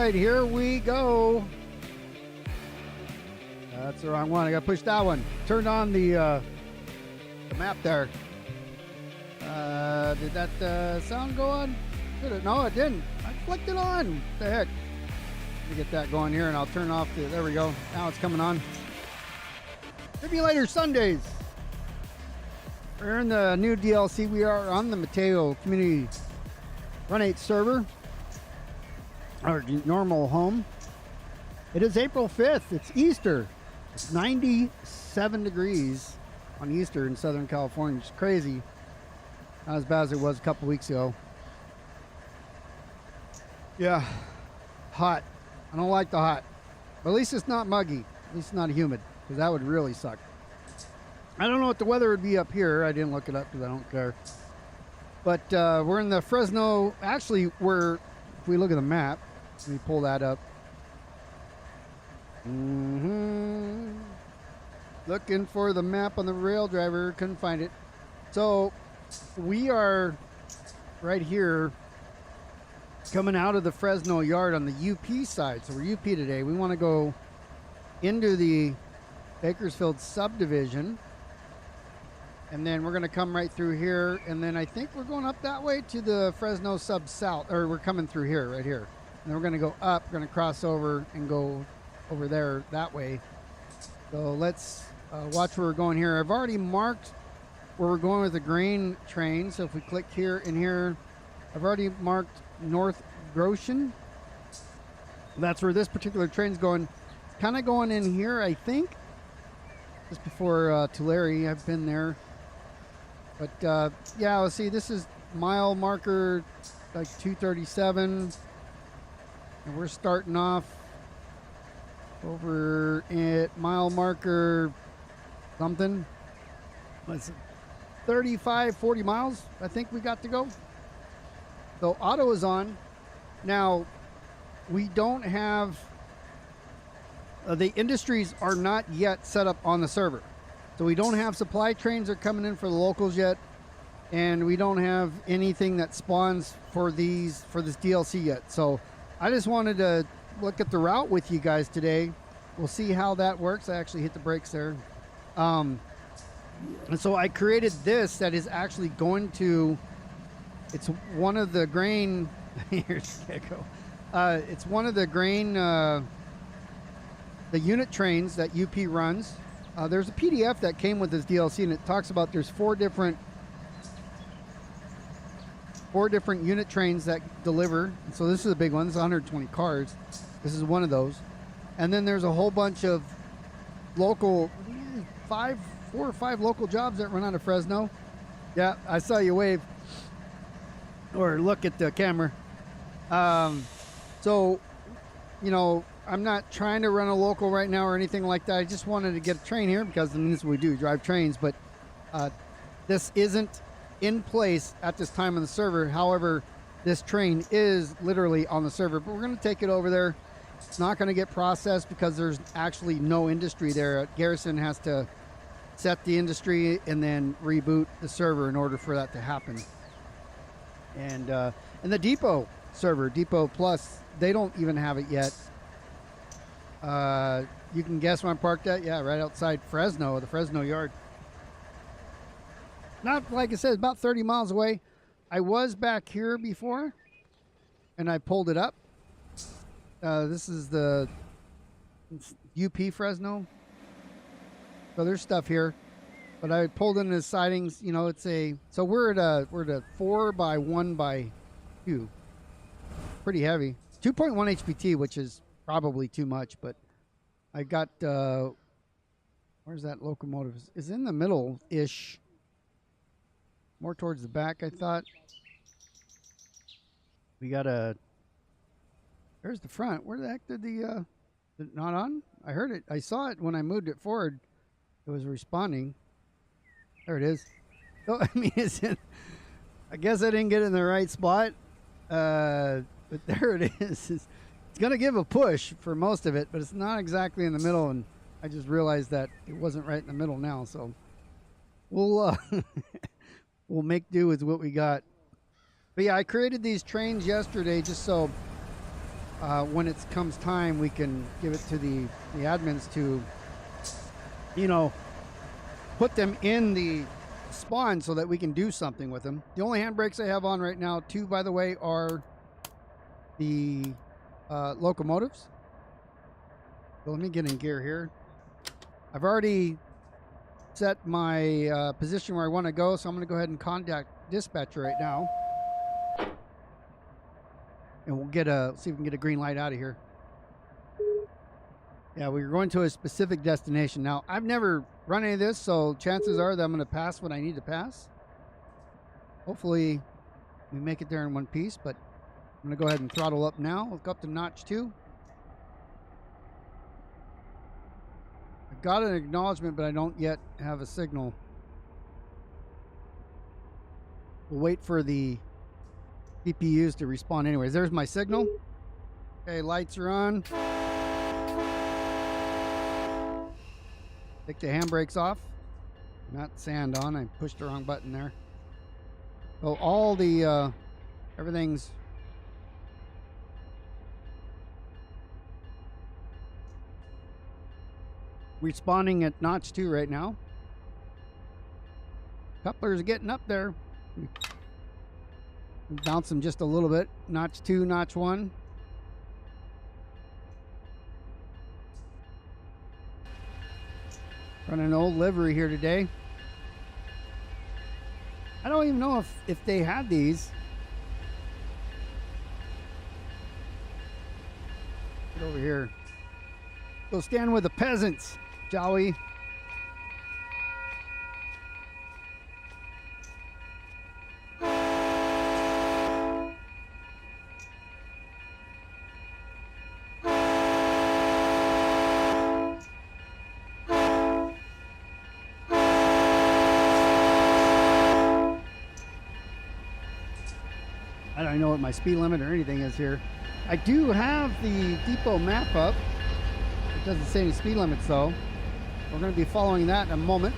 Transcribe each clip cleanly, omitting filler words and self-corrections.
right, here we go. That's the wrong one. I got to push that one. Turned on the map there. Did that sound go on? Did it? No, it didn't. I flicked it on. What the heck? Let me get that going here, and I'll turn off the. There we go. Now it's coming on. Simulator Sundays. We're in the new DLC. We are on the Mateo Community Run 8 server, our normal home. It is April 5th. It's Easter. It's 97 degrees on Easter in Southern California. It's crazy. Not as bad as it was a couple weeks ago. Yeah, hot. I don't like the hot. But at least it's not muggy. At least it's not humid, because that would really suck. I don't know what the weather would be up here. I didn't look it up because I don't care. But we're in the Fresno. Actually, if we look at the map, let me pull that up. Looking for the map on the rail driver. Couldn't find it. So we are right here coming out of the Fresno yard on the UP side. So we're UP today. We want to go into the Bakersfield subdivision. And then we're going to come right through here. And then I think we're going up that way to the Fresno sub south. Or we're coming through here, right here. And then we're going to go up. We're going to cross over and go over there that way. So let's watch where we're going here. I've already marked where we're going with the grain train. So if we click here and here, I've already marked North Goshen. That's where this particular train's going. It's kind of going in here, I think. Just before Tulare. I've been there. But yeah, let's see. This is mile marker like 237. And we're starting off over at mile marker something. Let's see. 35, 40 miles, I think we got to go. So auto is on. Now, we don't have, the industries are not yet set up on the server. So we don't have supply trains that are coming in for the locals yet. And we don't have anything that spawns for this DLC yet. So I just wanted to look at the route with you guys today. We'll see how that works. I actually hit the brakes there. And so I created this that is actually going to, it's one of the grain Here's Gecko. It's one of the grain, the unit trains that UP runs. There's a PDF that came with this DLC, and it talks about there's four different unit trains that deliver. So this is a big one. This is 120 cars. This is one of those. And then there's a whole bunch of local, 4 or 5 local jobs that run out of Fresno. Yeah, I saw you wave or look at the camera. So, you know, I'm not trying to run a local right now or anything like that. I just wanted to get a train here because I mean, this is what we do, drive trains. But this isn't in place at this time on the server. However, this train is literally on the server, but we're going to take it over there. It's not going to get processed because there's actually no industry there. Garrison has to set the industry and then reboot the server in order for that to happen. And the depot server, Depot Plus, they don't even have it yet. You can guess where I'm parked at. Yeah, right outside Fresno, the Fresno yard. Not, like I said, about 30 miles away. I was back here before, and I pulled it up. This is the UP Fresno. So there's stuff here, but I pulled in the sidings. You know, it's a, so we're at a 4 by 1 by 2. Pretty heavy. 2.1 HPT, which is probably too much, but I got, where's that locomotive? It's in the middle-ish. More towards the back, I thought. We got a, there's the front. Where the heck did the not on? I heard it. I saw it when I moved it forward. It was responding. There it is. So, I mean, it's in, I guess I didn't get it in the right spot. But there it is. It's going to give a push for most of it, but it's not exactly in the middle. And I just realized that it wasn't right in the middle now. So we'll, we'll make do with what we got. But yeah, I created these trains yesterday just so when it comes time, we can give it to the admins to, you know, put them in the spawn so that we can do something with them. The only handbrakes I have on right now, too, by the way, are the locomotives. So let me get in gear here. I've already set my position where I want to go, so I'm going to go ahead and contact dispatcher right now. And we'll get a, see if we can get a green light out of here. Yeah, we're going to a specific destination. Now, I've never run any of this, so chances are that I'm going to pass what I need to pass. Hopefully, we make it there in one piece, but I'm going to go ahead and throttle up now. We'll go up to notch 2. I've got an acknowledgement, but I don't yet have a signal. We'll wait for the CPUs to respawn anyways. There's my signal. Okay, lights are on. Take the handbrakes off. Not sand on. I pushed the wrong button there. So all the everything's responding at notch 2 right now. Couplers getting up there. Bounce them just a little bit. Notch 2, notch 1. Running an old livery here today. I don't even know if they had these. Get over here. Go stand with the peasants, Joey. I don't know what my speed limit or anything is here. I do have the depot map up. It doesn't say any speed limits though. We're going to be following that in a moment.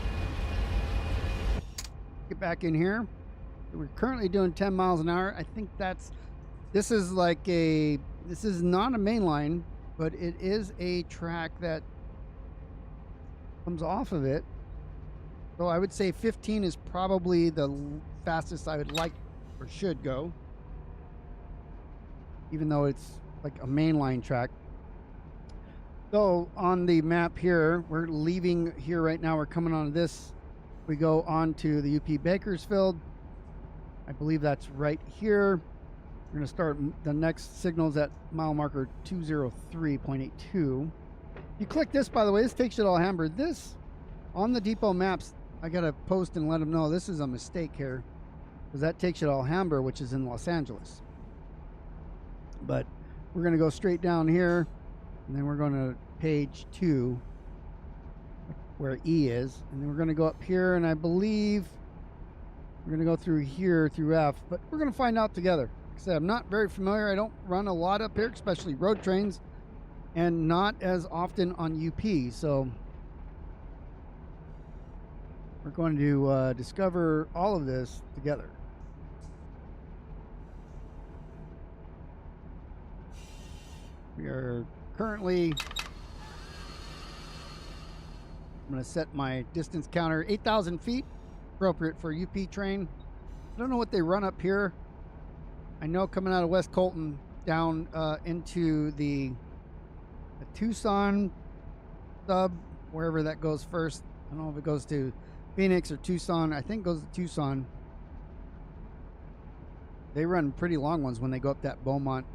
Get back in here. We're currently doing 10 miles an hour. I think this is like this is not a main line, but it is a track that comes off of it. So I would say 15 is probably the fastest I would like or should go. even though it's like a mainline track. So on the map here, we're leaving here right now. We're coming on this. We go on to the UP Bakersfield. I believe that's right here. We're going to start the next signals at mile marker 203.82. You click this, by the way, this takes you to Alhambra. This, on the depot maps, I got to post and let them know this is a mistake here, because that takes you to Alhambra, which is in Los Angeles. But we're going to go straight down here, and then we're going to page 2, where E is, and then we're going to go up here, and I believe we're going to go through here through F, but we're going to find out together. Like I said, I'm not very familiar. I don't run a lot up here, especially road trains, and not as often on UP, so we're going to discover all of this together. We are currently, I'm going to set my distance counter 8,000 feet, appropriate for UP train. I don't know what they run up here. I know coming out of West Colton down into the Tucson sub, wherever that goes first. I don't know if it goes to Phoenix or Tucson. I think it goes to Tucson. They run pretty long ones when they go up that Beaumont.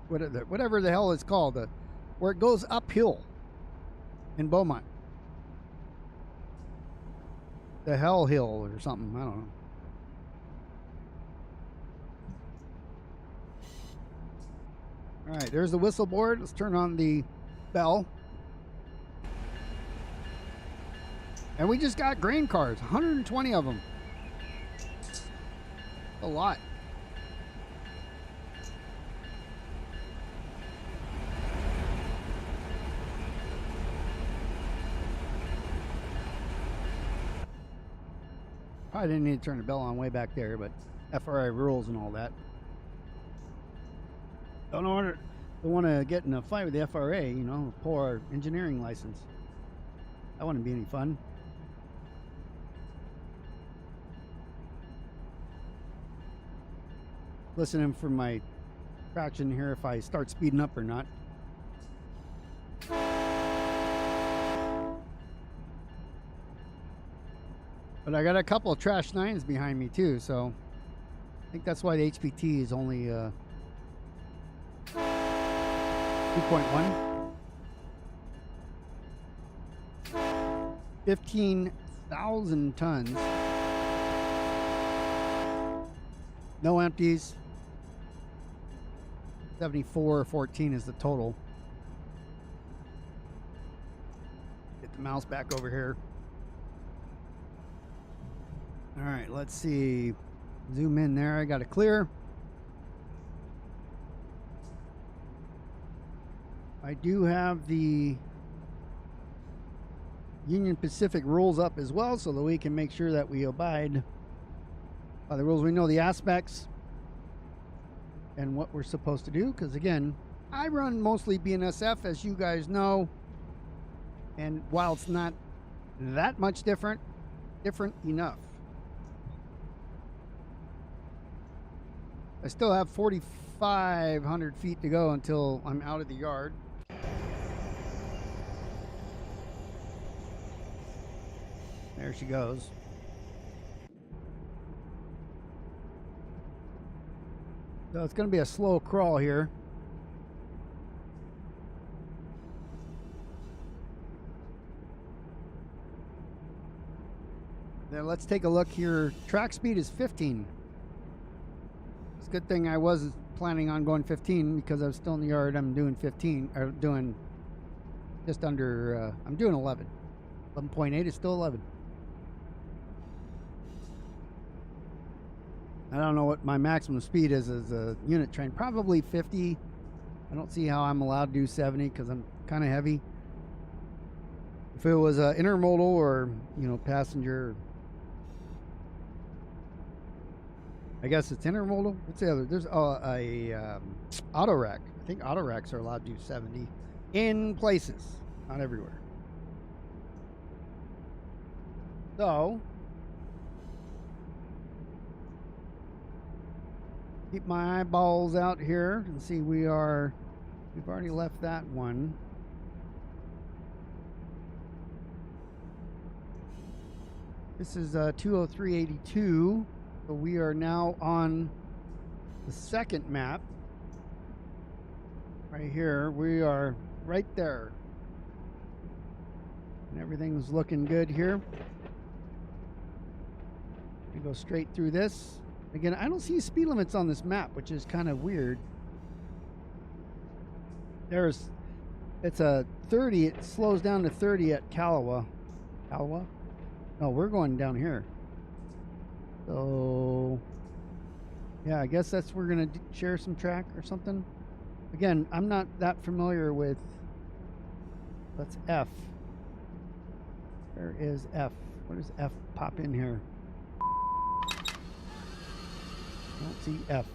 Whatever the hell it's called, where it goes uphill in Beaumont. The Hell Hill or something. I don't know. All right, there's the whistle board. Let's turn on the bell. And we just got grain cars, 120 of them. A lot. Probably didn't need to turn the bell on way back there, but FRA rules and all that. Don't want to get in a fight with the FRA, you know, pull our engineering license. That wouldn't be any fun. Listening for my traction here if I start speeding up or not. But I got a couple of trash 9s behind me too, so I think that's why the HPT is only 2.1. 15,000 tons. No empties. 74.14 is the total. Get the mouse back over here. All right, let's see. Zoom in there. I got it clear. I do have the Union Pacific rules up as well, so that we can make sure that we abide by the rules. We know the aspects and what we're supposed to do, because again, I run mostly BNSF, as you guys know, and while it's not that much different enough. I still have 4,500 feet to go until I'm out of the yard. There she goes. So it's going to be a slow crawl here. Then let's take a look here. Track speed is 15. It's a good thing I was planning on going 15 because I was still in the yard. I'm doing 15, or doing just under, I'm doing 11. 11.8 is still 11. I don't know what my maximum speed is as a unit train. Probably 50. I don't see how I'm allowed to do 70 because I'm kind of heavy. If it was intermodal or, you know, passenger, I guess it's intermodal. What's the other? There's auto rack. I think auto racks are allowed to do 70 in places, not everywhere. So Keep my eyeballs out here and see we've already left that one. This is 20382. So we are now on the second map. Right here. We are right there. And everything's looking good here. We go straight through this. Again, I don't see speed limits on this map, which is kind of weird. It's a 30. It slows down to 30 at Calawa. Calawa? No, we're going down here. So, yeah, I guess we're going to share some track or something. Again, I'm not that familiar with, that's F. Where is F? Where does F pop in here? I don't see F.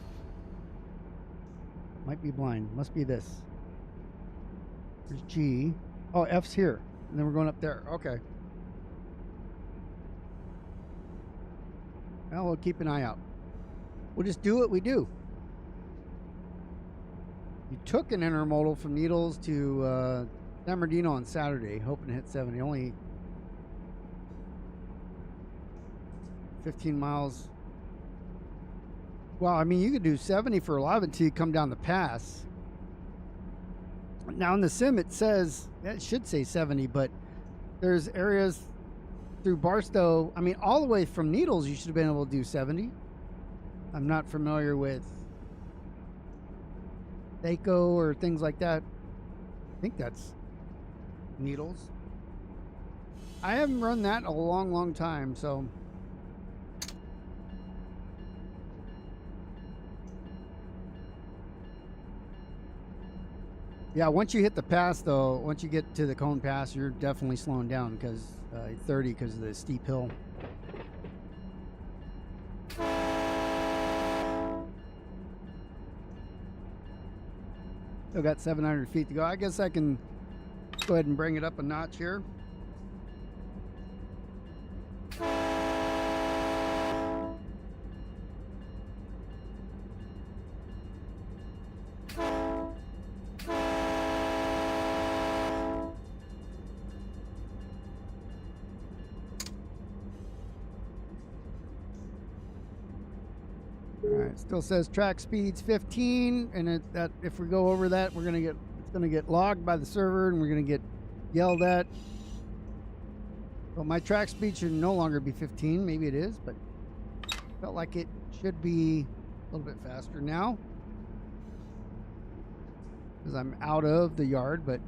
Might be blind. Must be this. There's G. Oh, F's here. And then we're going up there. Okay. Well, we'll keep an eye out. We'll just do what we do. You took an intermodal from Needles to San Bernardino on Saturday, hoping to hit 70. Only 15 miles. Well, I mean, you could do 70 for a lot of it until you come down the pass. Now in the sim, it says, it should say 70, but there's areas through Barstow. I mean, all the way from Needles, you should have been able to do 70. I'm not familiar with Daco or things like that. I think that's Needles. I haven't run that in a long, long time, so. Yeah, once you hit the pass, though, once you get to the Cone Pass, you're definitely slowing down because 30 because of the steep hill. Still got 700 feet to go. I guess I can go ahead and bring it up a notch here. Still says track speeds 15, and that if we go over that, it's gonna get logged by the server, and we're gonna get yelled at. So my track speed should no longer be 15. Maybe it is, but felt like it should be a little bit faster now because I'm out of the yard. But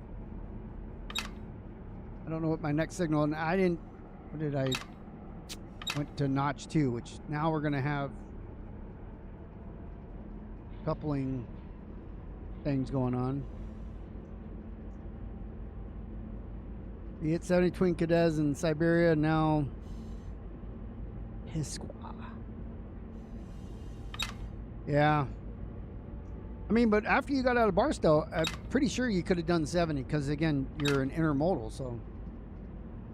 I don't know what my next signal. And I didn't. What did I? Went to notch 2, which now we're gonna have coupling things going on. You hit 70 Twin Cadets in Siberia, now Hisqua. Yeah. I mean, but after you got out of Barstow, I'm pretty sure you could have done 70 because, again, you're an intermodal, so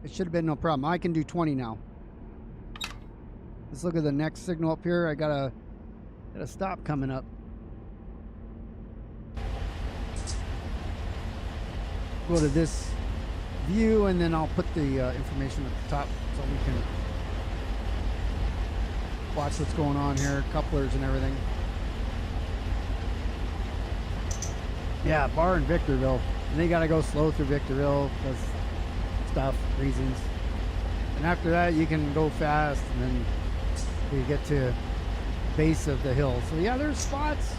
it should have been no problem. I can do 20 now. Let's look at the next signal up here. I got a stop coming up. Go to this view, and then I'll put the information at the top so we can watch what's going on here, couplers and everything. Yeah, bar in Victorville, and they gotta go slow through Victorville because stuff, reasons. And after that, you can go fast, and then you get to base of the hill. So yeah, there's spots,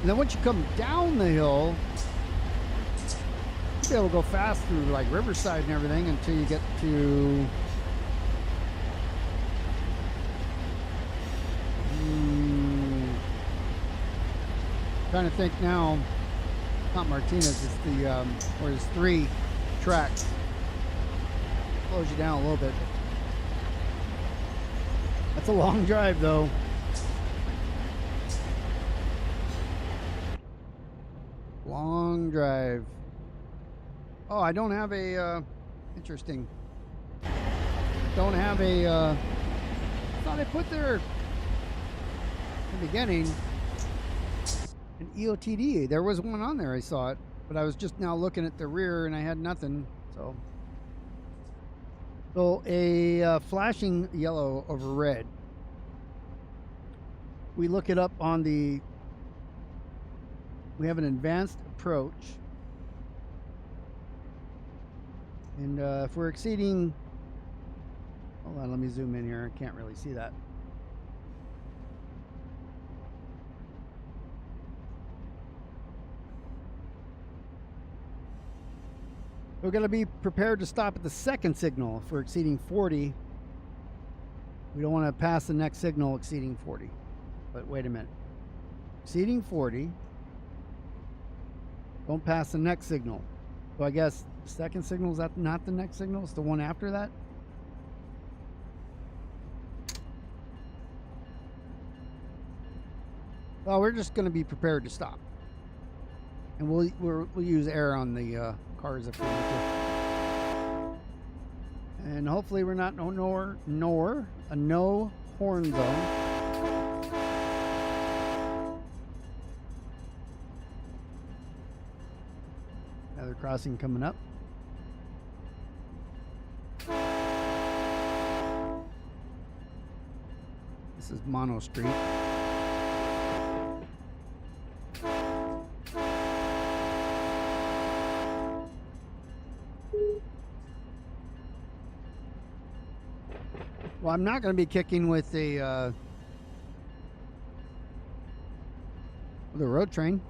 and then once you come down the hill, be able to go fast through like Riverside and everything until you get to trying to think now. Not Martinez, it's the where there's 3 tracks. Slows you down a little bit. That's a long drive though. Long drive. Oh, I don't have a, interesting. Don't have a, I thought I put there in the beginning. An EOTD. There was one on there. I saw it, but I was just now looking at the rear and I had nothing. So a flashing yellow over red. We look it up on the. We have an advanced approach, and if we're exceeding. Hold on, let me zoom in here. I can't really see that. We're going to be prepared to stop at the second signal. If we're exceeding 40, we don't want to pass the next signal exceeding 40. But wait a minute. Exceeding 40, don't pass the next signal. So I guess the second signal, is that not the next signal? It's the one after that? Well, we're just going to be prepared to stop. And we'll use air on the cars if we need to. And hopefully we're not a no horn zone. Another crossing coming up. This is Mono Street. Well, I'm not going to be kicking with the road train.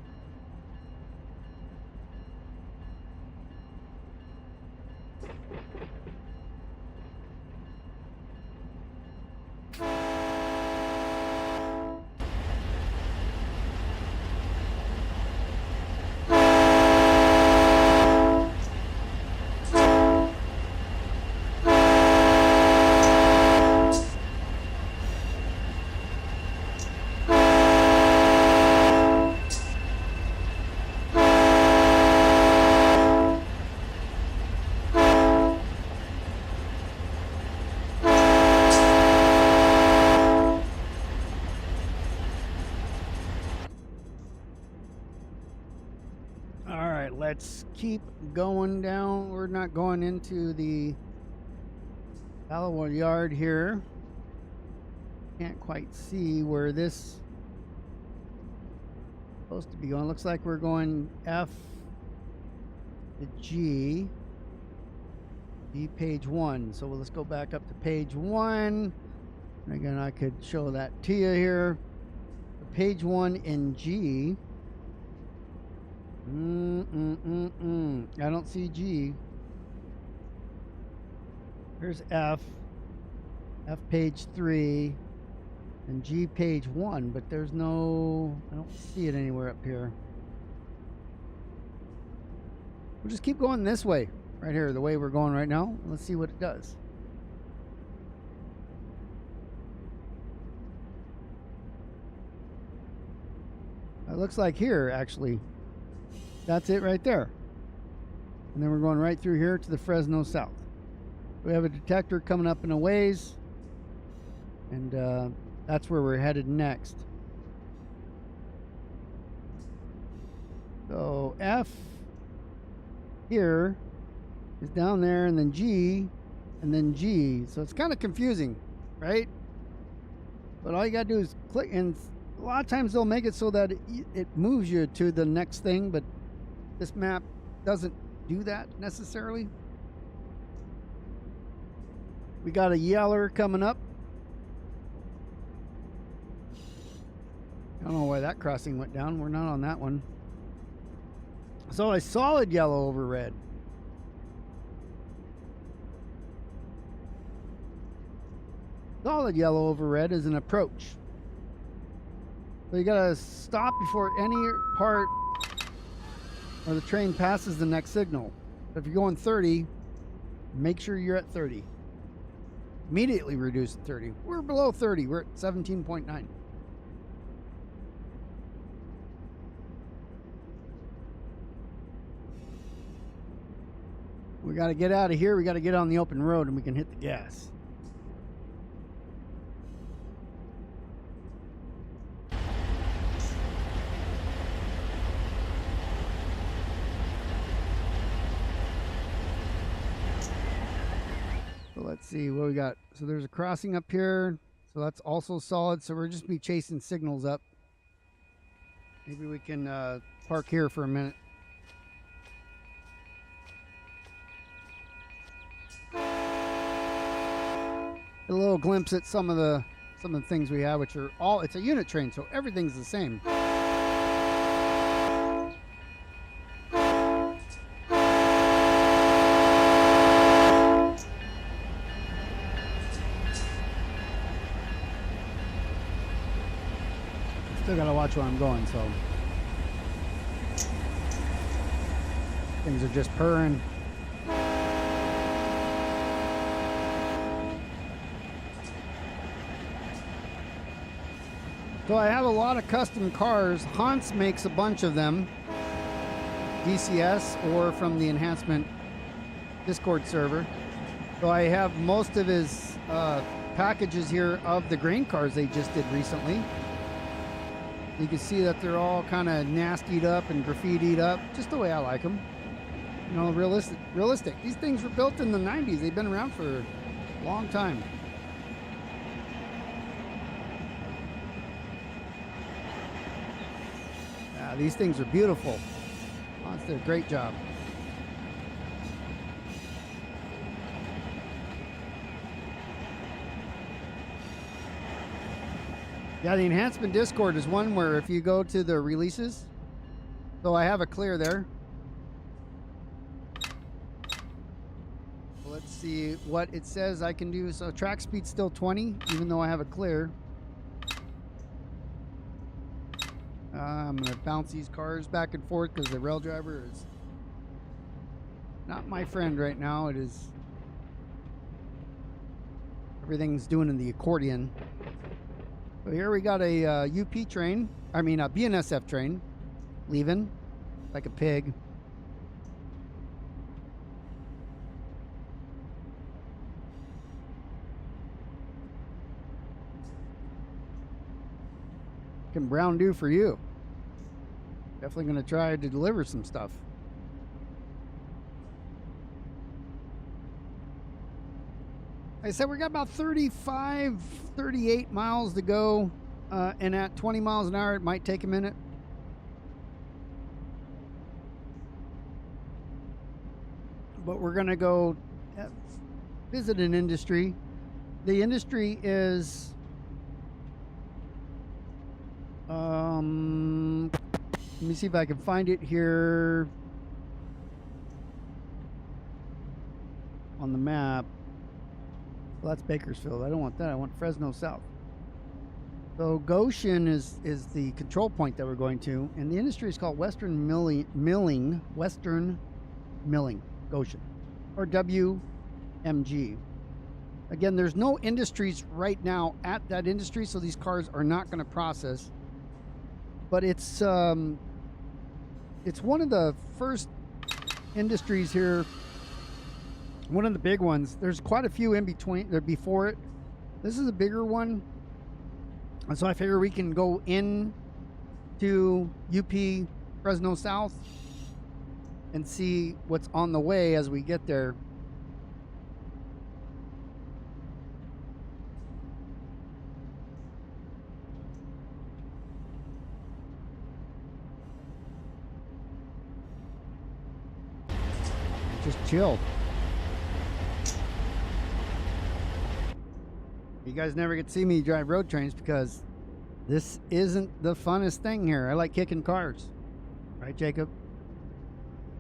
Let's keep going down. We're not going into the Allowood yard here. Can't quite see where this is supposed to be going. Looks like we're going F to G. G page 1. So let's go back up to page 1. And again, I could show that to you here. Page 1 in G. I don't see G. Here's F. F page 3. And G page 1. But there's no... I don't see it anywhere up here. We'll just keep going this way. Right here, the way we're going right now. Let's see what it does. It looks like here, actually. That's it right there. And then we're going right through here to the Fresno South. We have a detector coming up in a ways. And that's where we're headed next. So F here is down there, and then G, and then G. So it's kind of confusing, right? But all you got to do is click, and a lot of times they'll make it so that it moves you to the next thing, but this map doesn't do that necessarily. We got a yeller coming up. I don't know why that crossing went down. We're not on that one. So a solid yellow over red. Solid yellow over red is an approach. So you gotta stop before any part or the train passes the next signal. If you're going 30, make sure you're at 30. Immediately reduce to 30. We're below 30. We're at 17.9. We got to get out of here. We got to get on the open road and we can hit the gas. let's see what we got. So there's a crossing up here. So that's also solid. So we're just be chasing signals up. Maybe we can park here for a minute. A little glimpse at some of the things we have, which are all, it's a unit train, so everything's the same. Still gotta watch where I'm going, so things are just purring. So I have a lot of custom cars. Hans makes a bunch of them, DCS or from the Enhancement Discord server. So I have most of his packages here of the grain cars they just did recently. You can see that they're all kind of nastied up and graffitied up, just the way I like them. You know, realistic. These things were built in the 90s. They've been around for a long time. These things are beautiful. Hans did a great job. Yeah, the Enhancement Discord is one where if you go to the releases, so I have a clear there. Let's see what it says I can do. So track speed's still 20, even though I have a clear. I'm going to bounce these cars back and forth because the rail driver is not my friend right now. It is, everything's doing in the accordion. So here we got a UP train, I mean a BNSF train, leaving like a pig. What can Brown do for you? Definitely going to try to deliver some stuff. Like I said, we got about 35, 38 miles to go, and at 20 miles an hour, it might take a minute. But we're going to go visit an industry. The industry is let me see if I can find it here on the map. Well, that's Bakersfield. I don't want that. I want Fresno South. So Goshen is the control point that we're going to, and the industry is called Western Milling, Goshen, or WMG. Again, there's no industries right now at that industry, so these cars are not going to process. But it's one of the first industries here, one of the big ones. There's quite a few in between, there before it. This is a bigger one, and so I figure we can go in to UP Fresno South and see what's on the way as we get there. Just chill. You guys never get to see me drive road trains because this isn't the funnest thing here. I like kicking cars. Right, Jacob?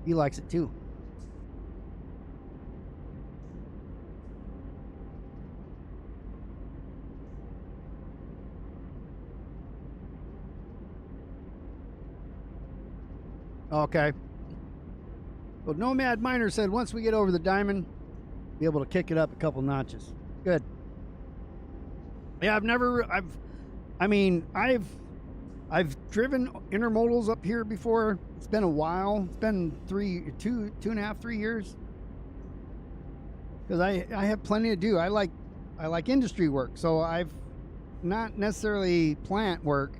He likes it too. Okay. Well, Nomad Miner said once we get over the diamond, be able to kick it up a couple notches. Good. Yeah, I've driven intermodals up here before. It's been a while. It's been 2.5, 3 years. Because I have plenty to do. I like industry work, so I've not necessarily plant work,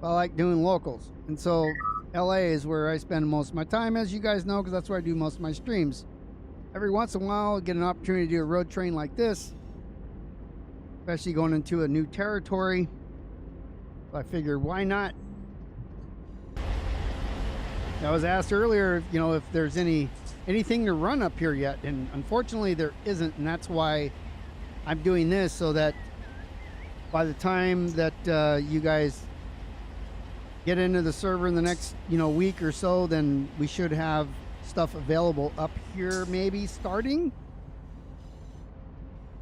but I like doing locals. And so LA is where I spend most of my time, as you guys know, because that's where I do most of my streams. every once in a while, get an opportunity to do a road train like this, especially going into a new territory. So I figured, why not? I was asked earlier, you know, if there's anything to run up here yet, and unfortunately there isn't, and that's why I'm doing this, so that by the time that you guys get into the server in the next, you know, week or so, then we should have stuff available up here, maybe starting.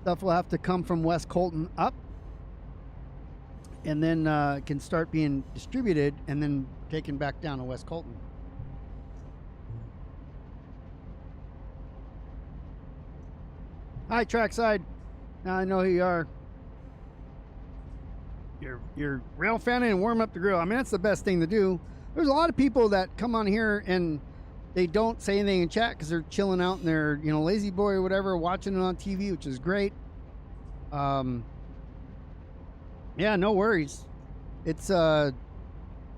Stuff will have to come from West Colton up, and then can start being distributed and then taken back down to West Colton. Hi, Trackside. Now I know who you are. You're rail fanning and warm up the grill. I mean, that's the best thing to do. There's a lot of people that come on here and they don't say anything in chat because they're chilling out in their, you know, lazy boy or whatever, watching it on TV, which is great. Yeah, no worries. It's a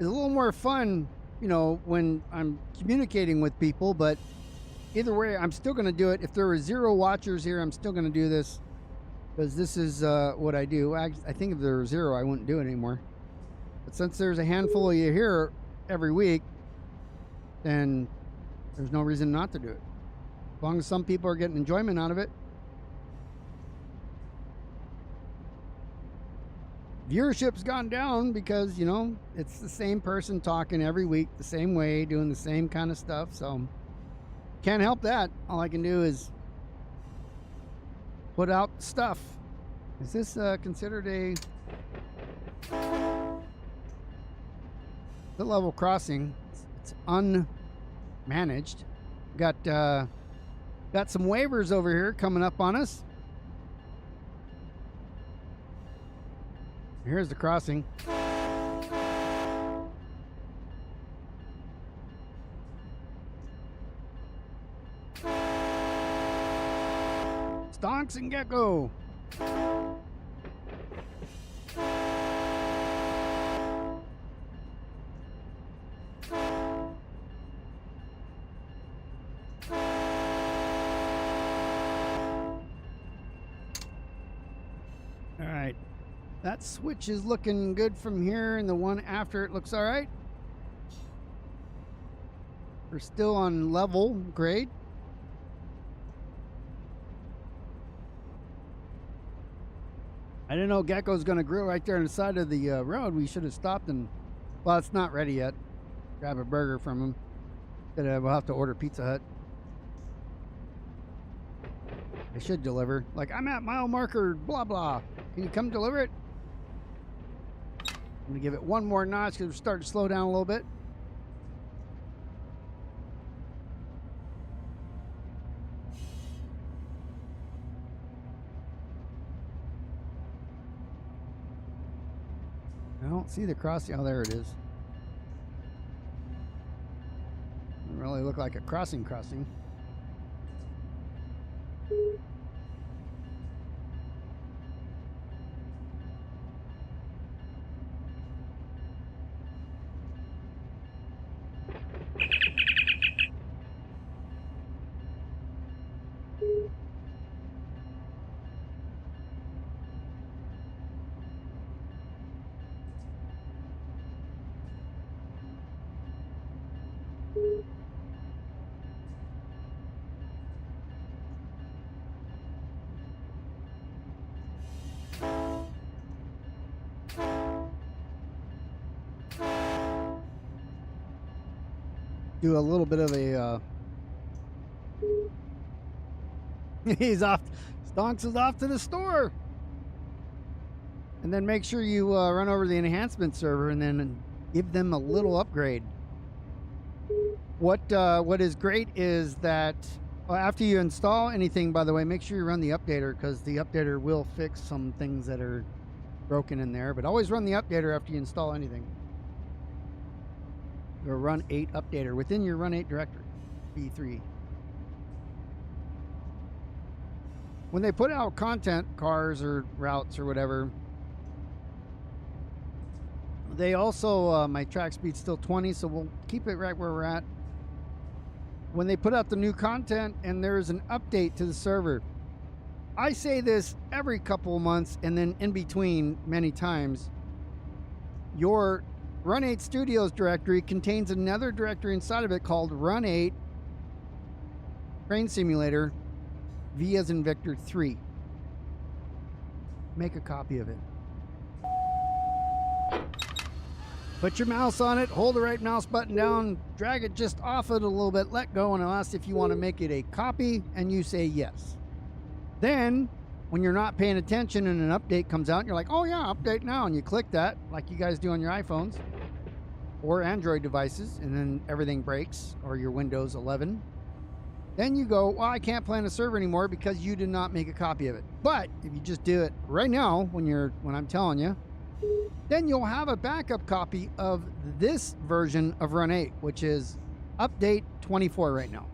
little more fun, you know, when I'm communicating with people, but either way, I'm still going to do it. If there were 0 watchers here, I'm still going to do this because this is what I do. I think if there were 0, I wouldn't do it anymore. But since there's a handful of you here every week, then there's no reason not to do it. As long as some people are getting enjoyment out of it. Viewership's gone down because, you know, it's the same person talking every week, the same way, doing the same kind of stuff. So can't help that. All I can do is put out stuff. Is this considered a the level crossing? It's unmanaged. Got some waivers over here coming up on us. Here's the crossing. Stonks and Gecko. All right. That switch is looking good from here, and the one after it looks all right. We're still on level grade. I didn't know Gecko's going to grill right there on the side of the road. We should have stopped and, well, it's not ready yet. Grab a burger from him. We'll have to order Pizza Hut. They should deliver. Like, I'm at mile marker, blah, blah. Can you come deliver it? I'm going to give it one more notch because we're starting to slow down a little bit. I don't see the crossing. Oh, there it is. Doesn't really look like a crossing. Do a little bit of a he's off. Stonks is off to the store. And then make sure you run over to the enhancement server and then give them a little upgrade. What is great is that after you install anything, by the way, make sure you run the updater, because the updater will fix some things that are broken in there. But always run the updater after you install anything. Or Run 8 updater within your Run 8 directory, V3. When they put out content, cars or routes or whatever, they also, my track speed's still 20, so we'll keep it right where we're at. when they put out the new content and there's an update to the server. I say this every couple of months, and then in between many times. Your Run 8 Studios directory contains another directory inside of it called Run 8 Train Simulator V as in Victor 3. Make a copy of it. Put your mouse on it, hold the right mouse button down, drag it just off it a little bit, let go, and it'll ask if you want to make it a copy, and you say yes. Then, when you're not paying attention and an update comes out, and you're like, oh yeah, update now, and you click that, like you guys do on your iPhones or Android devices, and then everything breaks, or your Windows 11. Then you go, well, I can't play on a server anymore because you did not make a copy of it. But if you just do it right now, when I'm telling you, then you'll have a backup copy of this version of Run 8, which is update 24 right now.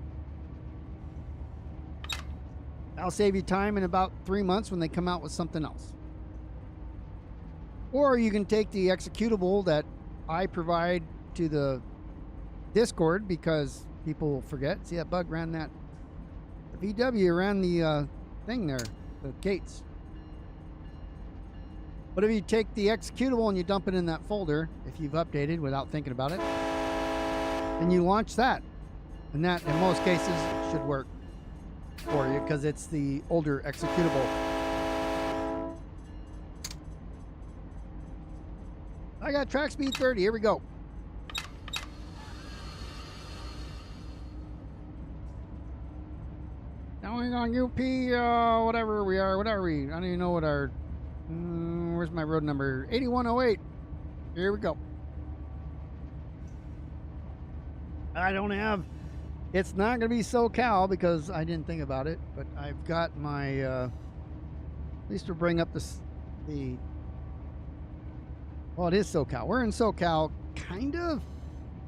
That'll save you time in about 3 months when they come out with something else. Or you can take the executable that I provide to the Discord, because people will forget. See, that bug ran that. The VW ran the thing there, the gates. But if you take the executable and you dump it in that folder, if you've updated without thinking about it, and you launch that, and that in most cases should work for you because it's the older executable. I got track speed 30. Here we go. Going on UP, whatever we are. What are we? I don't even know what our... where's my road number? 8108. Here we go. I don't have... It's not going to be SoCal because I didn't think about it, but I've got my... at least we'll bring up the... Well, it is SoCal. We're in SoCal, kind of.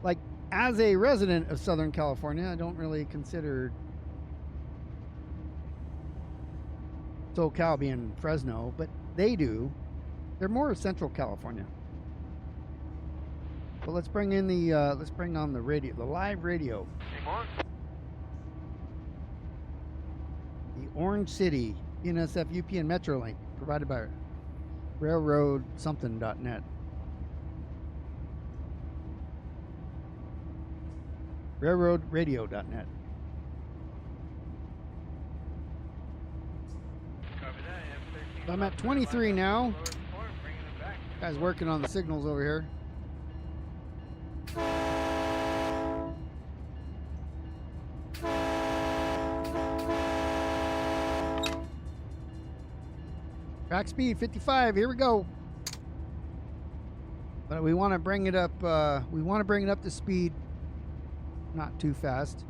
Like, as a resident of Southern California, I don't really consider SoCal being Fresno, but they do. They're more Central California. But let's bring in the let's bring on the radio, the live radio. The Orange City NSF UP and Metrolink, provided by railroadsomething.net. Railroadradio.net. I'm at 23 now. Guy's working on the signals over here. Track speed 55. Here we go. But we want to bring it up. We want to bring it up to speed, not too fast,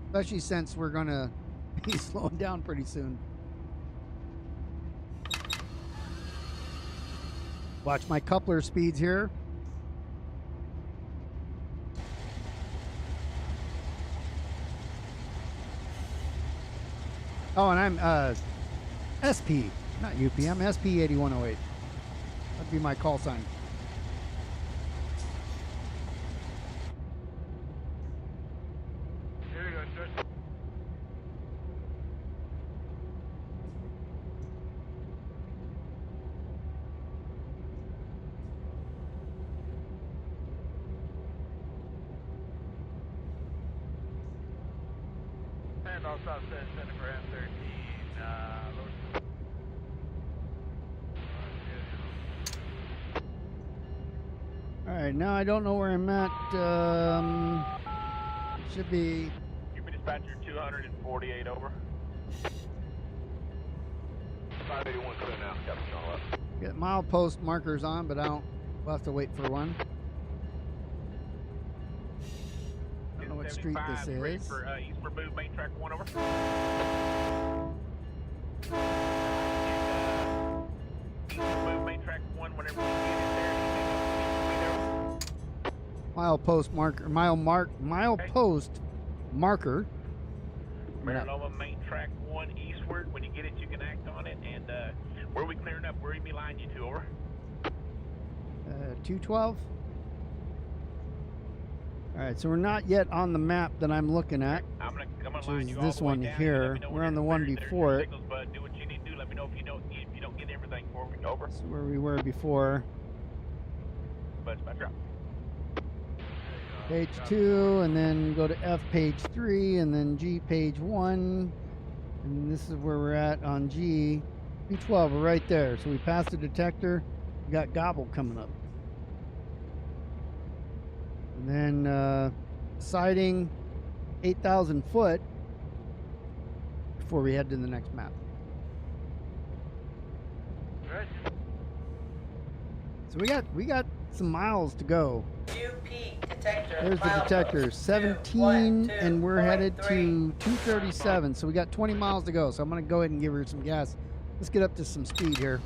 especially since we're gonna be slowing down pretty soon. Watch my coupler speeds here. Oh, and I'm SP, not UP. I'm SP 8108. That'd be my call sign. Here you go, sir. And also says Center for M13. All right, now I don't know where I'm at. Should be. You've been dispatcher 248 over. 581 clear now. Captain all up. Get milepost markers on, but I don't. We'll have to wait for one. I don't know what street this is. For eastward move, main track 1 over. Eastward move, main track 1. Whenever you get in there, Milepost marker. Milepost marker. Marinova, main track 1 eastward. When you get it, you can act on it. And where are we clearing up? Where are you line you to? Over. 212. All right, so we're not yet on the map that I'm looking at, I'm gonna which line is you all this the way one down. here. Let me know We're when on the you're one clear. There's before your it. signals, bud. Do what you need to do. Let me know if you don't get everything for me. Over. This is where we were before. But it's about drop. Page 2, and then go to F page 3, and then G page 1. And this is where we're at on G. P12, we're right there. So we passed the detector. We got gobble coming up. And then sighting 8,000 foot before we head to the next map. So we got some miles to go. UP detector. There's the detector, 17, and we're headed to 237. So we got 20 miles to go. So I'm gonna go ahead and give her some gas. Let's get up to some speed here.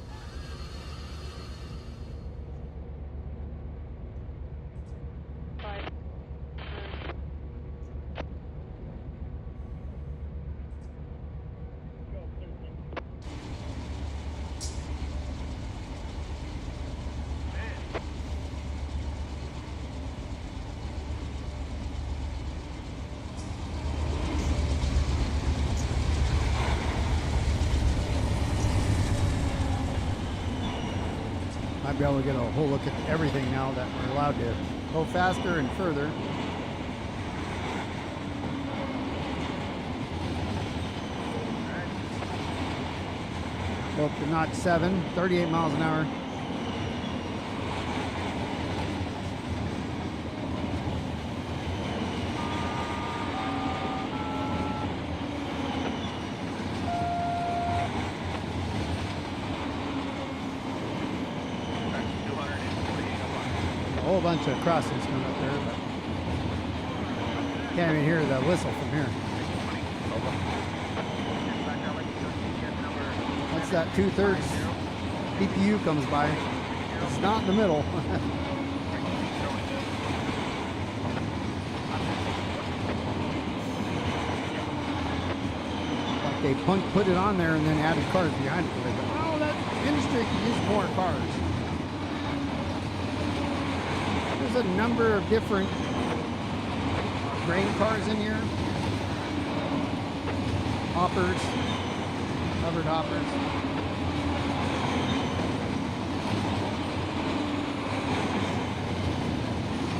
Might be able to get a whole look at everything now that we're allowed to go faster and further. Go up to Notch 7, 38 miles an hour. A whole bunch of crossings coming up there, but can't even hear the whistle from here. Once that 2/3 PPU comes by, it's not in the middle. Like they put it on there and then added cars behind it. They go, oh, that industry could use more cars. There's a number of different grain cars in here. Hoppers, covered hoppers.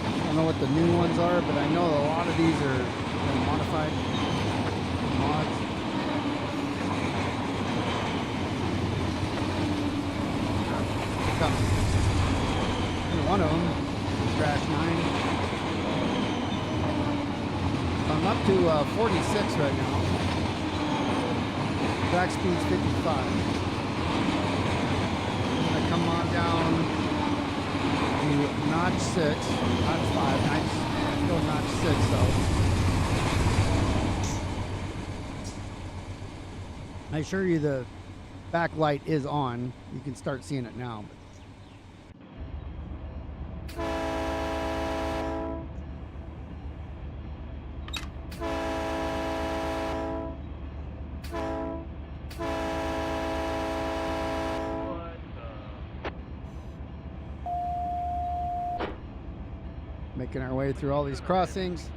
I don't know what the new ones are, but I know a lot of these are modified mods. Coming. One of them. Crash 9. I'm up to 46 right now. Track speed's 55. I'm gonna come on down to Notch 6, Notch 5. Nice. Let's go Notch 6 though. I assure you the backlight is on. You can start seeing it now. Making our way through all these crossings.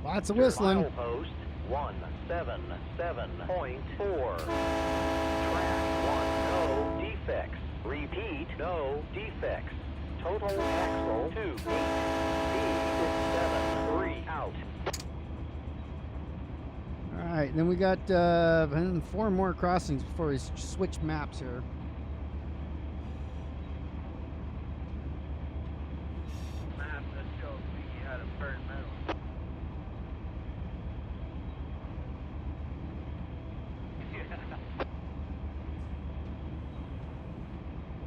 Lots of whistling. Post 177.4. Track 1, no defects. Repeat, no defects. Total axle 2, 8, speed 7, 3, out. All right, then we got 4 more crossings before we switch maps here.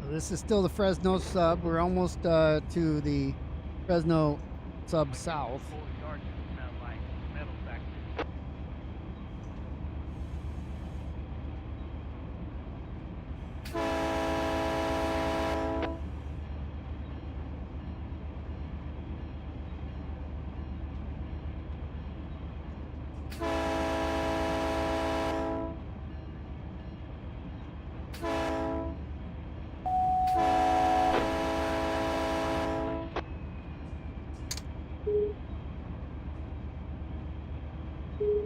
This is still the Fresno sub. We're almost to the Fresno sub south. Full yard just smelled like metal back there.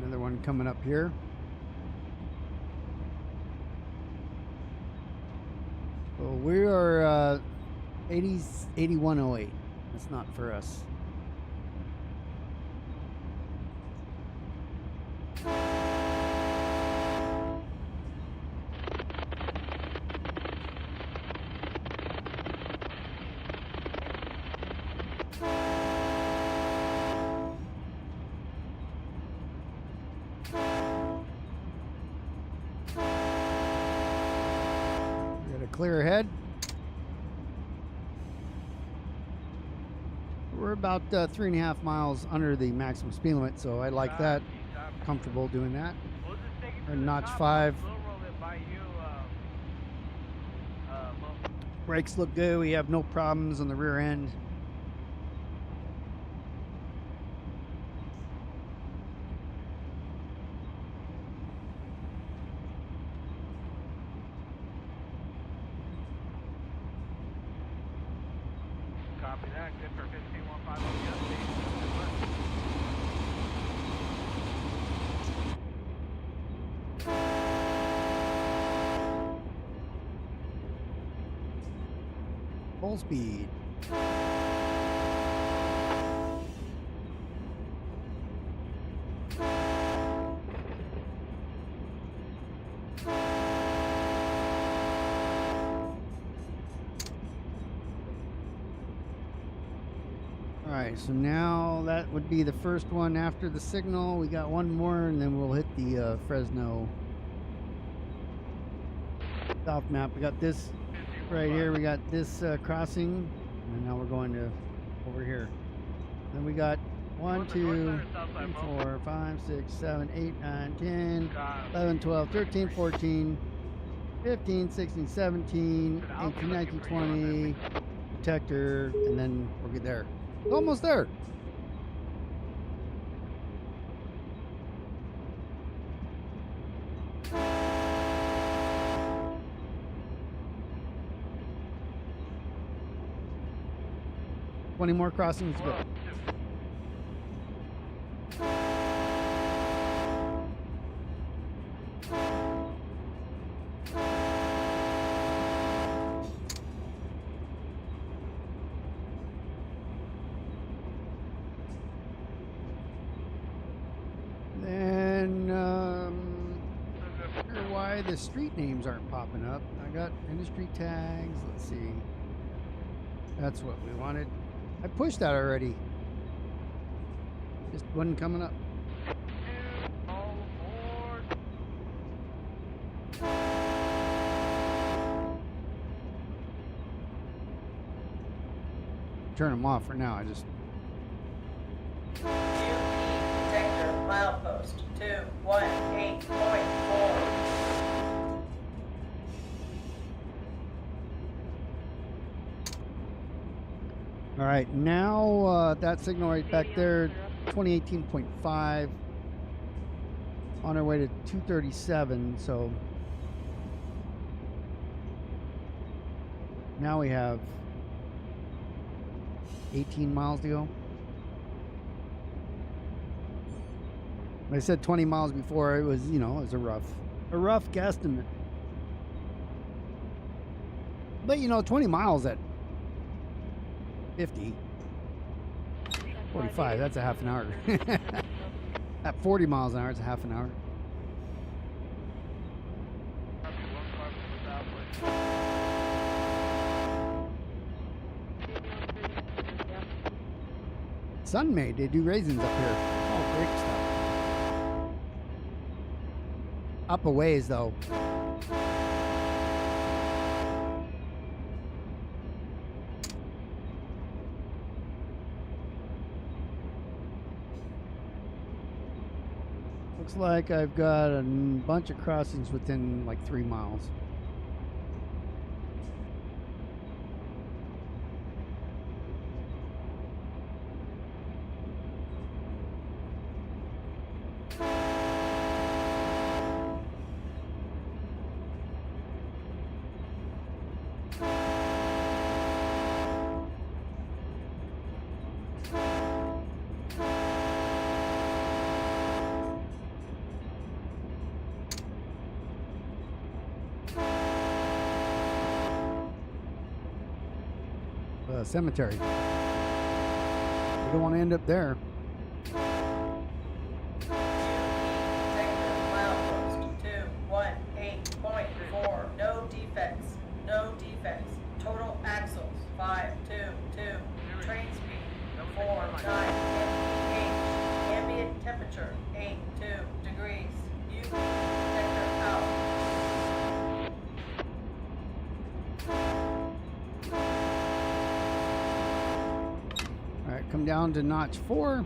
Another one coming up here. So we are 8108. That's not for us. Clear ahead. We're about 3.5 miles under the maximum speed limit, so I like that. Comfortable doing that. We're notch 5. Brakes look good. We have no problems on the rear end. Copy that. Good for 1515 on the update. Full speed. All right, so now that would be the first one after the signal. We got one more, and then we'll hit the Fresno south map. We got this right here. We got this crossing, and now we're going to over here. Then we got 1, 2, 3, 4, 5, 6, 7, 8, 9, 10, 11, 12, 13, 14, 15, 16, 17, 18, 19, 20, detector, and then we'll get there. Almost there. Twenty more crossings to go. Then, not sure why the street names aren't popping up. I got industry tags. Let's see. That's what we wanted. I pushed that already. Just wasn't coming up. Turn them off for now. I just. Detector milepost 218.4. All right, now that signal right back there, 2018.5, on our way to 237. So now we have 18 miles to go. I said 20 miles before. It was, it was a rough guesstimate. But 20 miles at 50, 45, that's a half an hour. At 40 miles an hour, it's a half an hour. Sunmade, they do raisins up here. Oh, great stuff. Up a ways though. Looks like I've got a bunch of crossings within like 3 miles. Cemetery. We don't want to end up there. Detector milepost 218.4. No defects. No defects. Total axles 522. Train speed 49 mph. Ambient temperature 82 degrees. UV detector out. All right, come down to notch 4.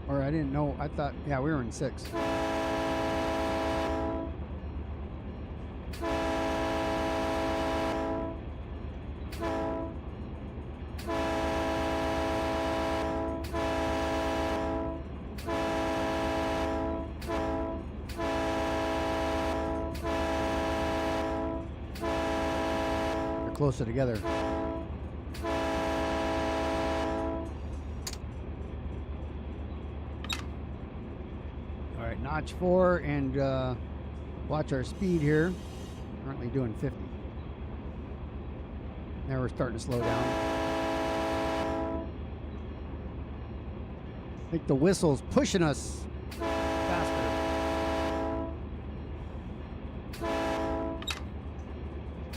Or I didn't know. I thought, yeah, we were in 6. They're closer together. Notch 4 and watch our speed here. Currently doing 50. Now we're starting to slow down. I think the whistle's pushing us faster.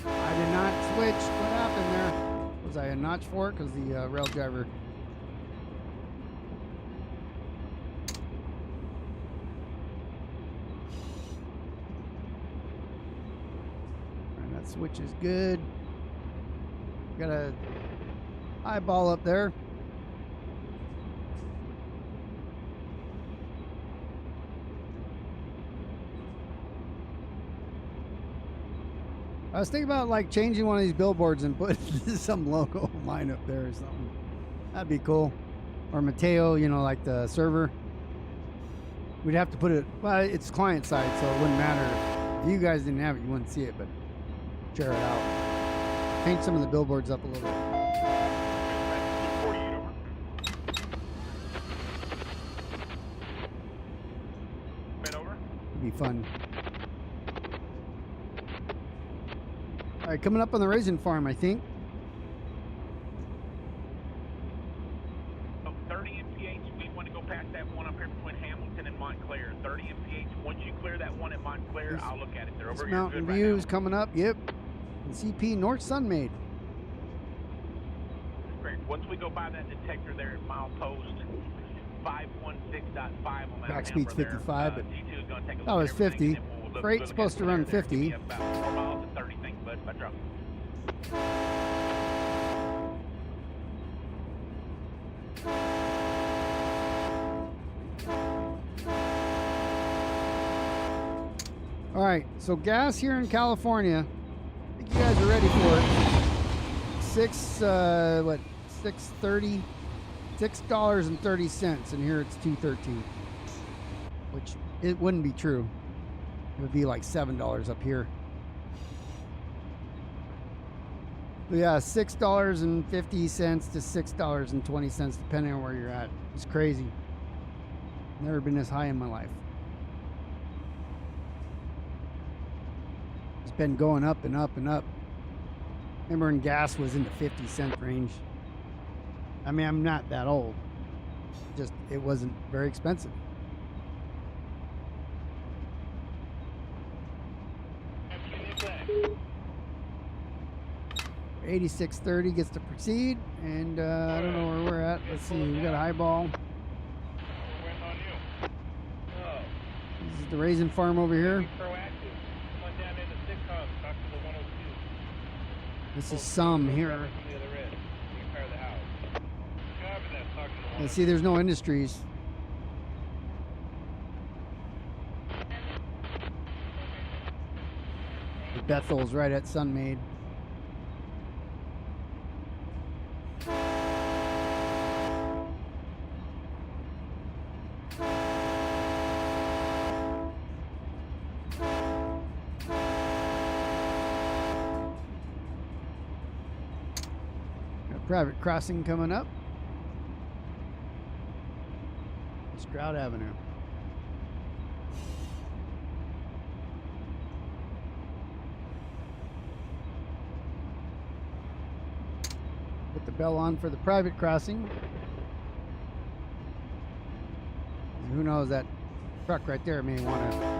I did not switch. What happened there? Was I a notch 4? Because the rail driver. Switch is good. Got a eyeball up there. I was thinking about like changing one of these billboards and put some logo of mine up there or something. That'd be cool. Or Mateo, you know, like the server. We'd have to put it, well, it's client side, so it wouldn't matter. If you guys didn't have it, you wouldn't see it, but share it out. Paint some of the billboards up a little bit. It'd be fun. All right, coming up on the raisin farm, I think. Oh, 30 mph. We want to go past that one up here between Hamilton and Montclair. 30 mph. Once you clear that one at Montclair, I'll look at it. They're over here. Mountain good View right is coming up. Yep. And CP North Sunmaid. Great. Once we go by that detector there at milepost 516.5 on that Back speed's hammer 55, there, but G2 is going to take a look that was at everything, 50. and then we'll look Freight's at supposed to run there. 50. Give me about 4 miles and 30 things, bud. By drop. All right, so gas here in California. I think you guys are ready for it. $6.30, and here it's $2.13, which it wouldn't be true. It would be like $7 up here. But yeah, $6.50 to $6.20, depending on where you're at. It's crazy. Never been this high in my life. It's been going up and up and up. Remember when gas was in the 50-cent range? I mean, I'm not that old. Just, it wasn't very expensive. $86.30 gets to proceed, and I don't know where we're at. Let's see, we got a highball. This is the raisin farm over here. This is some here. Let's see, there's no industries. Bethel's right at Sunmaid. Private crossing coming up. Stroud Avenue. Put the bell on for the private crossing. Who knows, that truck right there may want to.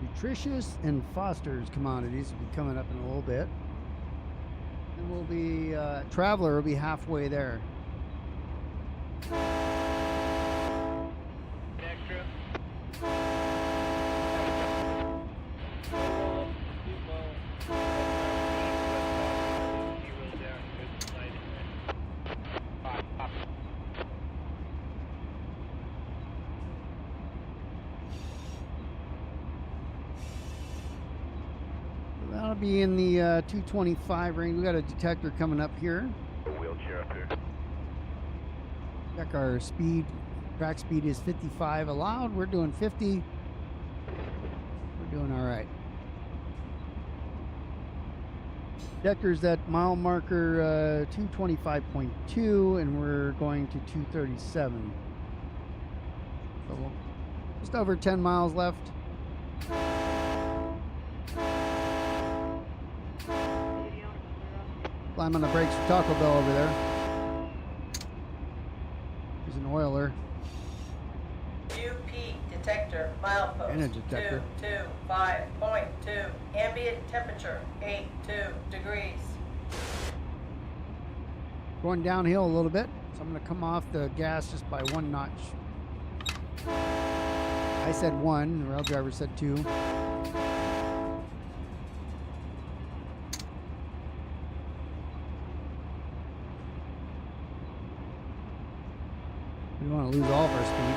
Nutritious and Foster's commodities will be coming up in a little bit. And we'll be, Traveler will be halfway there. Extra. That'll be in the 225 range. We got a detector coming up here. Wheelchair up here. Check our speed. Track speed is 55 allowed. We're doing 50. We're doing all right. Detector's at mile marker 225.2, and we're going to 237. So just over 10 miles left. Climb on the brakes for Taco Bell over there. There's an oiler. UP detector, milepost. And a detector. 225.2. Ambient temperature, 82 degrees. Going downhill a little bit, so I'm going to come off the gas just by 1 notch. I said 1, the rail driver said 2. We don't want to lose all of our speed.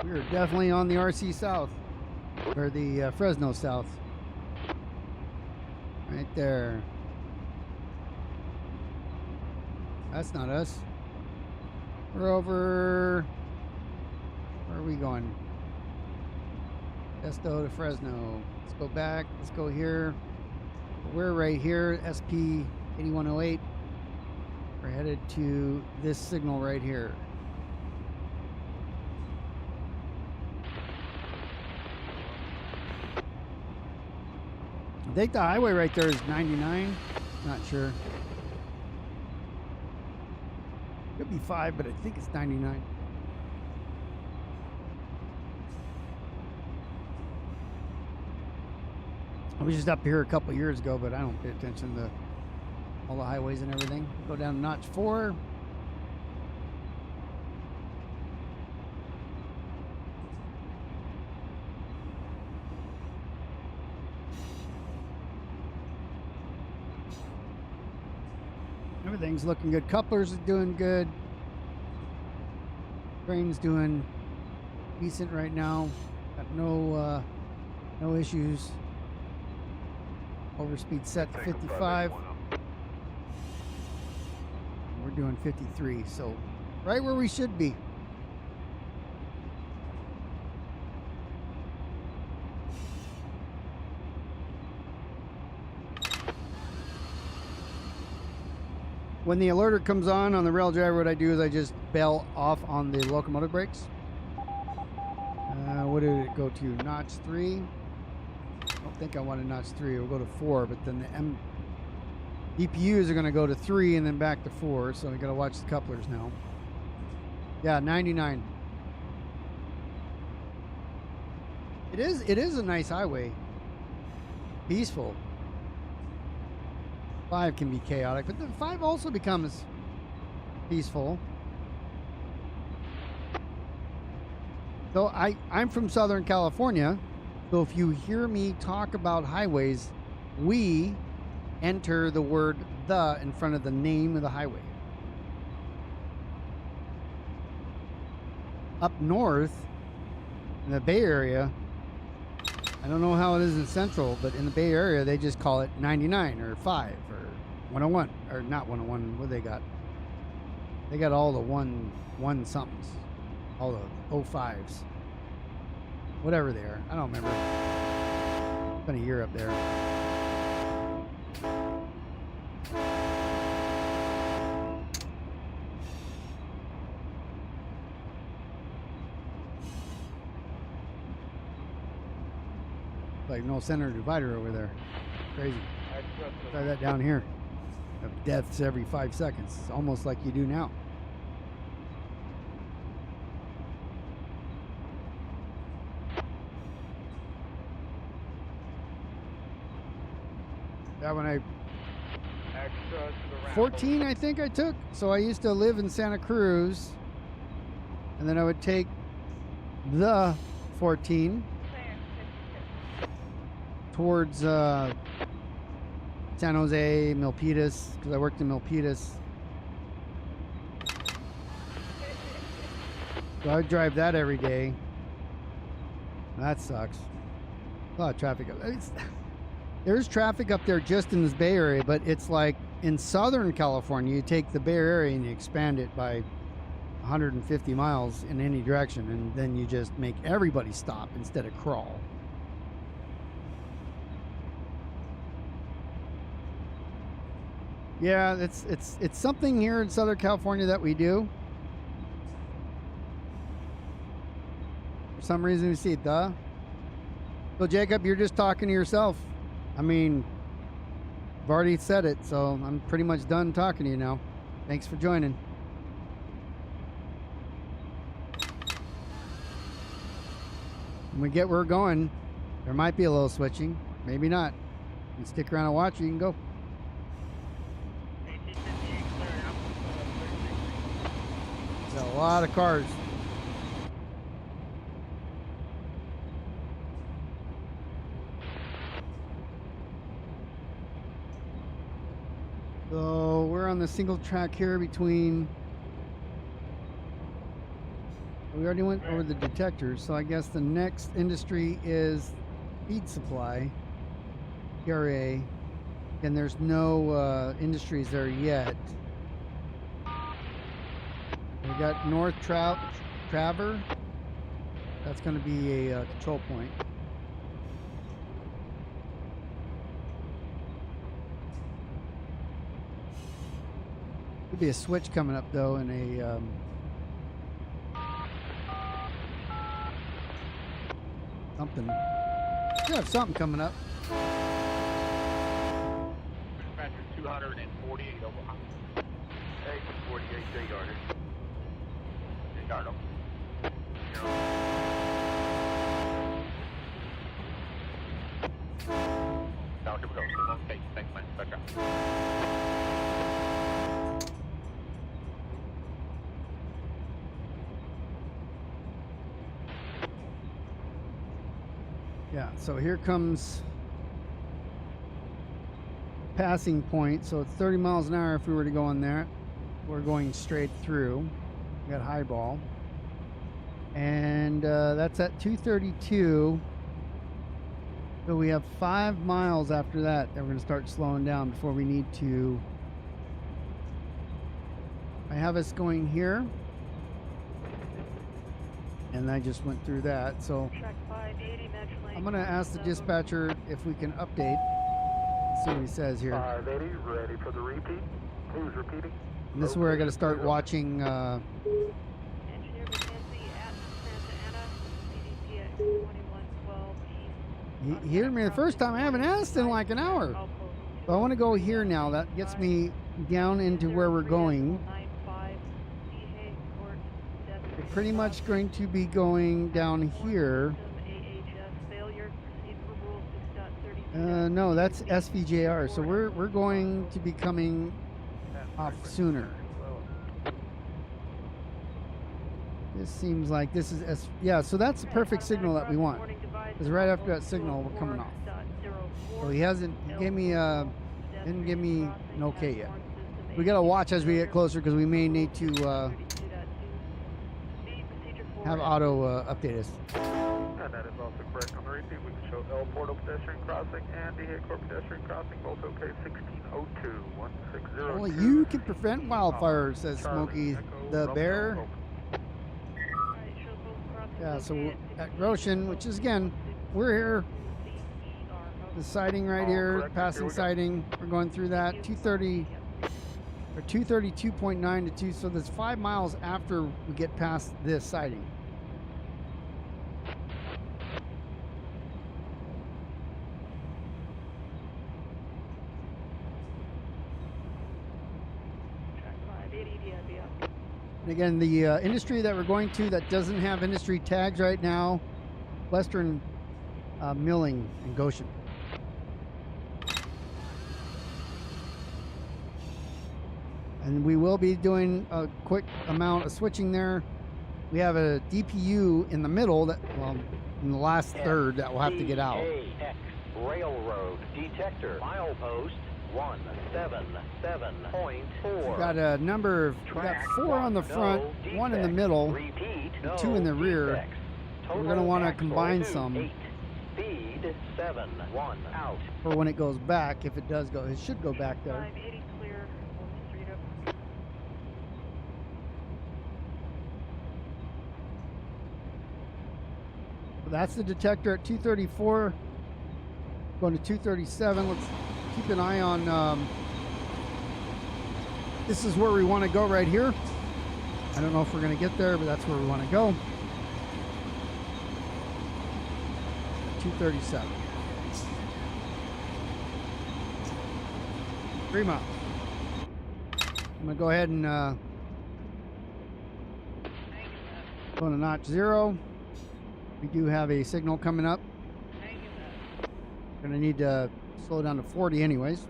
We are definitely on the RC South, or the Fresno South. Right there. That's not us. We're over. Where are we going? Esto to Fresno. Let's go back. Let's go here. We're right here, SP 8108. We're headed to this signal right here. I think the highway right there is 99. Not sure. Could be 5, but I think it's 99. I was just up here a couple years ago, but I don't pay attention to all the highways and everything. Go down to notch 4. Everything's looking good. Couplers are doing good. Train's doing decent right now. Got no issues. Overspeed set to 55. We're doing 53, so right where we should be. When the alerter comes on the rail driver, what I do is I just bail off on the locomotive brakes. What did it go to? Notch 3. I don't think I want a notch 3. It'll go to 4, but then the EPUs are going to go to 3 and then back to 4, so we got to watch the couplers now. Yeah, 99. It is a nice highway. Peaceful. 5 can be chaotic, but then 5 also becomes peaceful. So I'm from Southern California. So if you hear me talk about highways, we enter the word "the" in front of the name of the highway. Up north, in the Bay Area, I don't know how it is in Central, but in the Bay Area, they just call it 99 or 5 or 101, or not 101. What they got? They got all the one somethings, all the 05s, whatever they are. I don't remember. It's been a year up there. Like no center divider over there. Crazy. Try that down here. Have deaths every 5 seconds. It's almost like you do now. That when I 14 I think I took. So I used to live in Santa Cruz, and then I would take the 14 towards San Jose, Milpitas, because I worked in Milpitas. So I would drive that every day. That sucks. A lot of traffic. There's traffic up there just in this Bay Area, but it's like in Southern California, you take the Bay Area and you expand it by 150 miles in any direction, and then you just make everybody stop instead of crawl. Yeah, it's something here in Southern California that we do. For some reason we see the. So Jacob, you're just talking to yourself. I mean, I've already said it, so I'm pretty much done talking to you now. Thanks for joining. When we get where we're going, there might be a little switching, maybe not. You can stick around and watch, you can go. There's a lot of cars. So we're on the single track here between, we already went over the detectors, so I guess the next industry is feed supply, KRA, and there's no industries there yet. We got North Traver, that's going to be a control point. Could be a switch coming up though, in a something. Should have something coming up. Dispatcher 248 Omaha. 848 J Yarder. Yardo. Down to go. Okay, thanks, man. Back up. Yeah, so here comes passing point. So it's 30 miles an hour if we were to go in there. We're going straight through. We got highball. And that's at 232. So we have 5 miles after that we're going to start slowing down before we need to. I have us going here. And I just went through that. So I'm going to ask the dispatcher if we can update. Let's see what he says here. 580, ready for the repeat. Who's repeating? And this is where I got to start watching. Engineer McKenzie at Santa Ana, CDP at 2112 East. He heard me the first time. I haven't asked in like an hour. So I want to go here now. That gets me down into where we're going. We're pretty much going to be going down here. No, that's SVJR. So we're going to be coming off sooner. This seems like this is yeah. So that's the perfect signal that we want. Because right after that signal, we're coming off. So he hasn't. He gave me didn't give me an okay yet. We gotta watch as we get closer because we may need to have auto update us. And that is also correct on the repeat. We can show L portal pedestrian crossing and vehicular pedestrian crossing, both okay. 1602, 1602. Only you can prevent wildfires, says Smokey the Bear. Yeah, so we're at Goshen, which is again, we're here. The siding right here, passing siding. We're going through that 230 or 232.9 to 2. So that's 5 miles after we get past this siding. And again, the industry that we're going to that doesn't have industry tags right now, Western Milling in Goshen. And we will be doing a quick amount of switching there. We have a DPU in the middle that, well, in the last third that we'll have to get out. MTR8 Railroad detector milepost 177.4. We've got a number of, we got 4 on the front, 1 in the middle, and 2 in the rear. We're going to want to combine some Speed 7-1 out. for when it goes back, if it does go. It should go back there. 580 clear. Street up. That's the detector at 234. Going to 237. Let's keep an eye on. This is where we want to go right here. I don't know if we're going to get there, but that's where we want to go. 237. 3 miles. I'm going to go ahead and go to notch 0. We do have a signal coming up. Going to need to slow down to 40 anyways.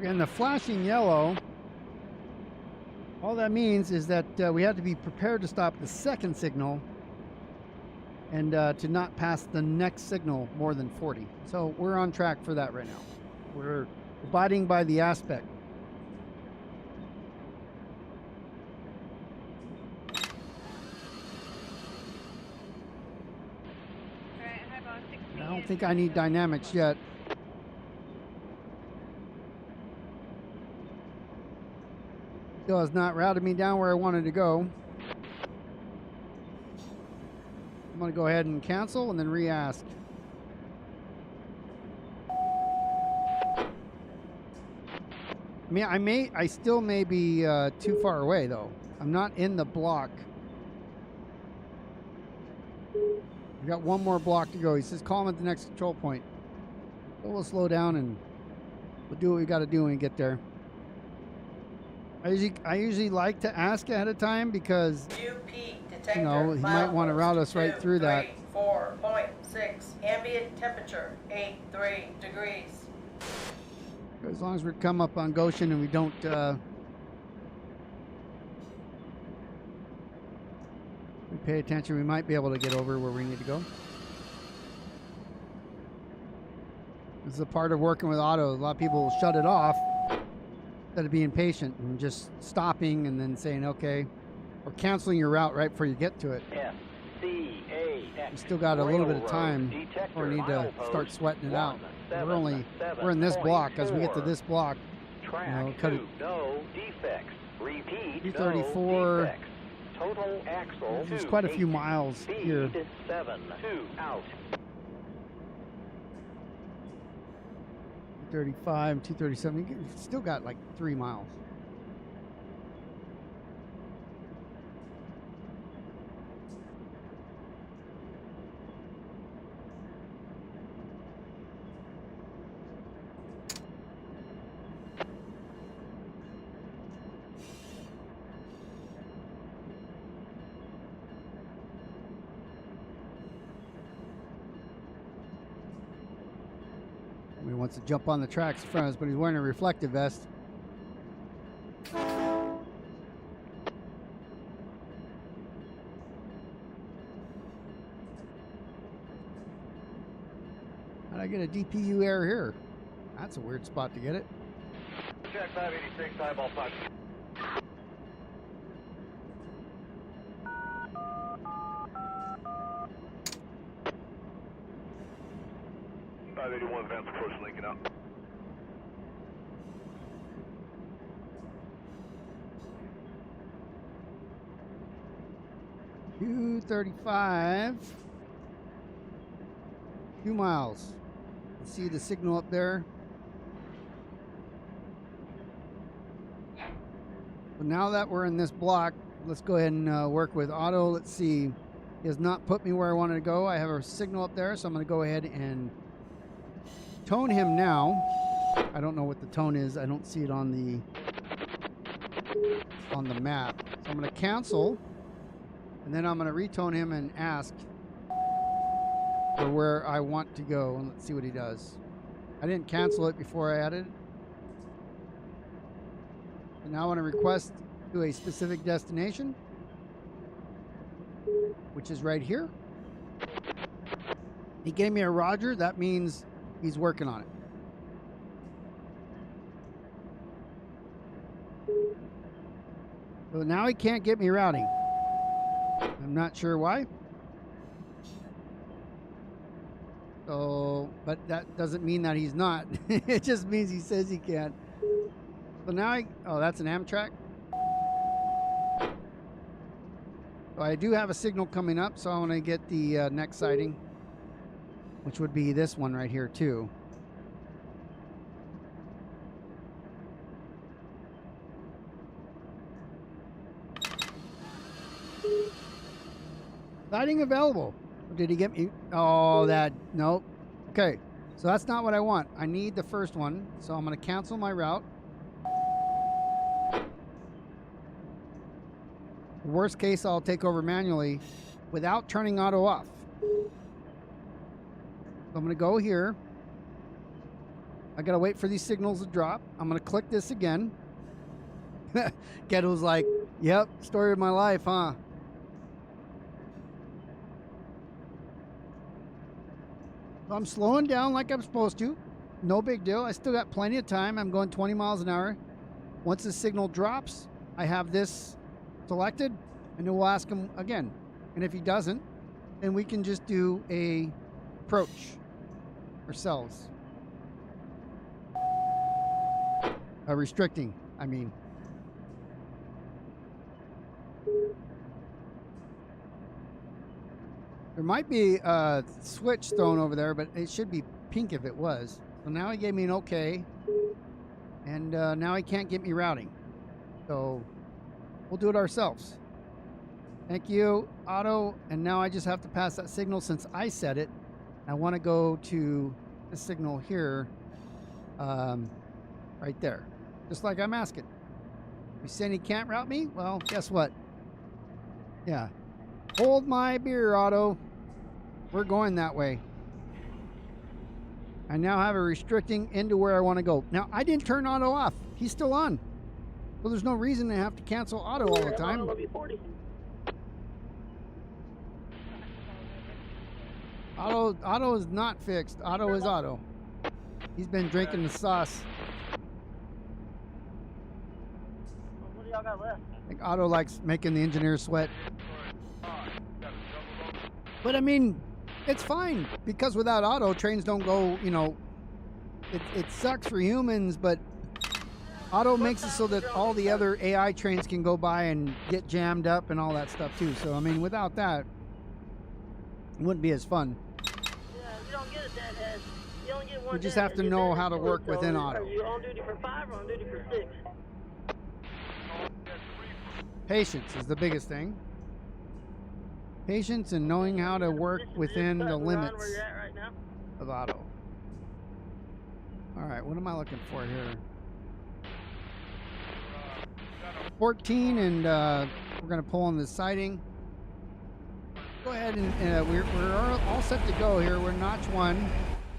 And the flashing yellow, all that means is that we have to be prepared to stop the second signal and to not pass the next signal more than 40. So we're on track for that right now. We're abiding by the aspect. I don't think I need dynamics yet. Still has not routed me down where I wanted to go. I'm going to go ahead and cancel and then re-ask. I mean, I still may be too far away though. I'm not in the block. We got one more block to go. He says call him at the next control point. So we'll slow down and we'll do what we got to do when we get there. I usually like to ask ahead of time because detector, you know, he might want to route us right through that. 4.6 ambient temperature 83 degrees. As long as we come up on Goshen and we don't we pay attention, we might be able to get over where we need to go. This is a part of working with auto. A lot of people shut it off instead of being patient and just stopping and then saying okay, or canceling your route right before you get to it. You still got a little bit of time before we need to start sweating it out. We're in this block. As we get to this block, you know, cut it. 234. Total axle. There's quite a few miles here. 7-2 out. 235, 237. You still got like 3 miles. wants to jump on the tracks in front of us, but he's wearing a reflective vest. How'd I get a DPU error here? That's a weird spot to get it. Check 586, eyeball 5. Advance approach Lincoln out. $235. 2 miles. You see the signal up there? But now that we're in this block, let's go ahead and work with Otto. Let's see. He has not put me where I wanted to go. I have a signal up there, so I'm going to go ahead and tone him now. I don't know what the tone is. I don't see it on the map. So I'm going to cancel, and then I'm going to retone him and ask for where I want to go, and let's see what he does. I didn't cancel it before I added it. And now I want to request to a specific destination, which is right here. He gave me a Roger. That means he's working on it. So now he can't get me routing. I'm not sure why. So, but that doesn't mean that he's not. It just means he says he can't. So now oh, that's an Amtrak. So I do have a signal coming up, so I want to get the next sighting, which would be this one right here too. Sighting available. Did he get me? Oh, nope. Okay, so that's not what I want. I need the first one, so I'm going to cancel my route. Worst case, I'll take over manually without turning auto off. So I'm going to go here. I got to wait for these signals to drop. I'm going to click this again. Ghetto's like, yep, story of my life, huh? So I'm slowing down like I'm supposed to. No big deal. I still got plenty of time. I'm going 20 miles an hour. Once the signal drops, I have this selected, and then we'll ask him again. And if he doesn't, then we can just do a approach ourselves. Restricting, I mean. There might be a switch thrown over there, but it should be pink if it was. So now he gave me an okay, and now he can't get me routing. So we'll do it ourselves. Thank you, Otto. And now I just have to pass that signal since I said it. I want to go to the signal here, right there, just like I'm asking. You saying he can't route me? Well, guess what? Yeah. Hold my beer, Otto. We're going that way. I now have a restricting into where I want to go. Now, I didn't turn Otto off. He's still on. Well, there's no reason to have to cancel Otto all the time. Otto is not fixed. Otto is Otto. He's been drinking the sauce. What do y'all got left? I think Otto likes making the engineer sweat. But I mean, it's fine, because without Otto, trains don't go, you know, it sucks for humans, but Otto makes it so that all the other AI trains can go by and get jammed up and all that stuff too. So, I mean, without that, it wouldn't be as fun. Yeah, you don't get a deadhead. You don't get one. We just have to know how to work within Otto. Are you on duty for 5 or on duty for 6? Patience is the biggest thing. Patience and knowing how to work within the limits Where you're at right now? of Otto. All right, what am I looking for here? 14, and we're going to pull on the sighting. Go ahead and we're all set to go here. We're notch 1.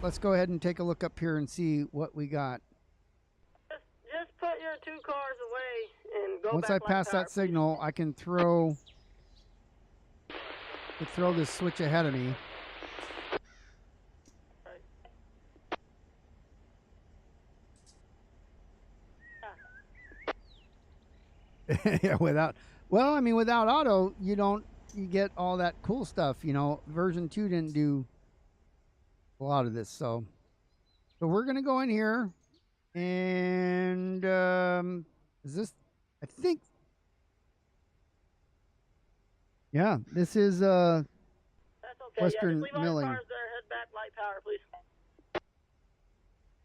let's go ahead and take a look up here and see what we got. Just put your 2 cars away and go Once back I like pass power, that signal, I can throw this switch ahead of me. Yeah, without auto, you get all that cool stuff. You know, version 2 didn't do a lot of this, so we're gonna go in here and is this? I think, yeah, this is That's okay. Western just leave all Milling. your cars there. Head back light power, please.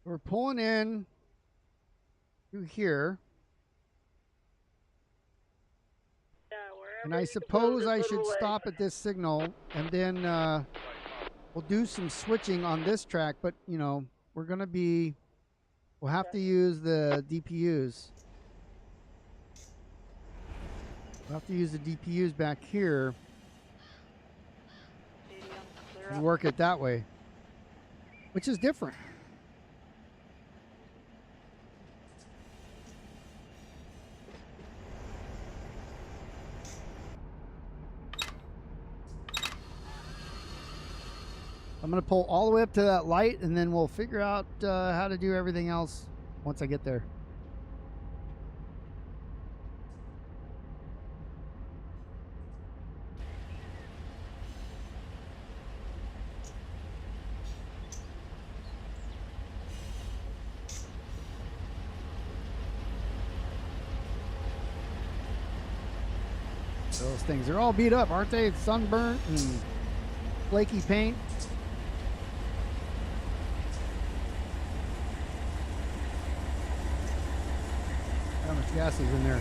We're pulling in through here. Yeah, wherever And I you can put 'em, suppose just I put 'em should away. stop at this signal, and then we'll do some switching on this track. But you know, we'll have to use the DPUs. We'll have to use the DPUs back here and work it that way, which is different. I'm going to pull all the way up to that light, and then we'll figure out how to do everything else once I get there. Those things are all beat up, aren't they? Sunburnt and flaky paint. How much gas is in there?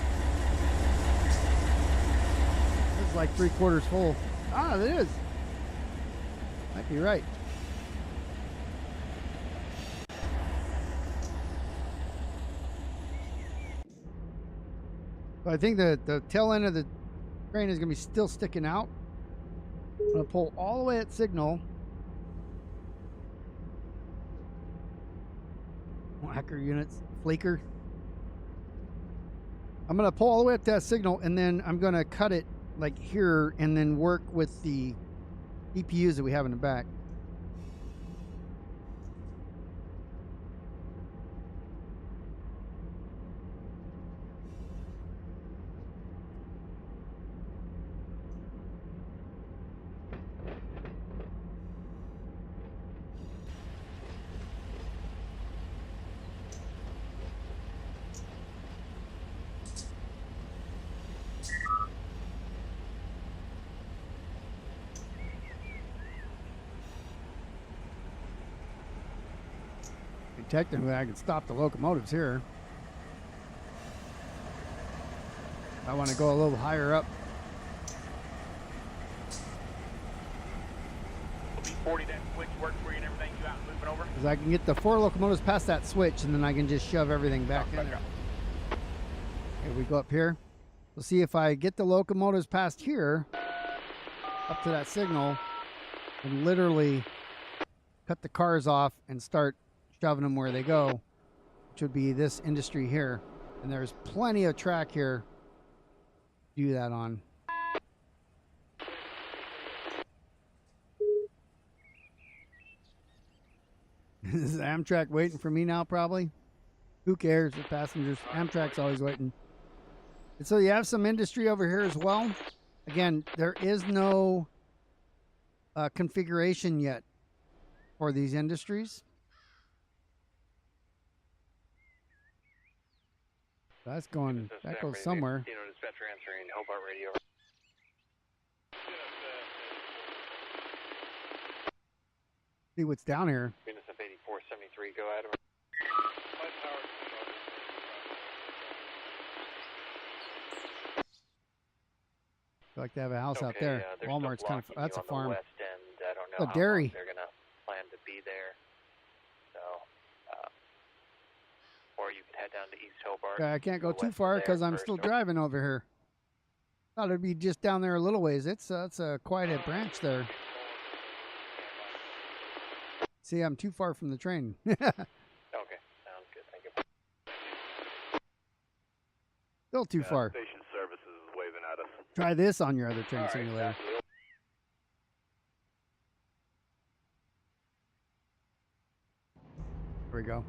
It's like 3/4 full. Ah, it is. Might be right. So I think the tail end of the train is going to be still sticking out. I'm going to pull all the way at signal. Whacker units, flaker. I'm going to pull all the way up to that signal, and then I'm going to cut it like here and then work with the DPUs that we have in the back. Technically, I could stop the locomotives here. I want to go a little higher up. B40, that switch work for you and everything, you out moving over? Because I can get the 4 locomotives past that switch, and then I can just shove everything back in there. Okay, we go up here. We'll see if I get the locomotives past here, up to that signal, and literally cut the cars off and start shoving them where they go, which would be this industry here. And there's plenty of track here to do that on. Is Amtrak waiting for me now, probably? Who cares? The passengers. Amtrak's always waiting. And so you have some industry over here as well. Again, there is no configuration yet for these industries. That's going, that goes somewhere. Dispatcher answering Hobart radio. See what's down here. Venus up 8473, go Adam. I like to have a house out there. Walmart's kind of, that's a farm. West end. I don't know a dairy. they're gonna plan to be there. So, or you could head down to East Hobart. I can't go too far because I'm still driving over here. Thought it'd be just down there a little ways. It's a quite a branch there. See, I'm too far from the train. Okay, sounds good. Thank you. Still too far. Station services is waving at us. Try this on your other train simulator. There we go.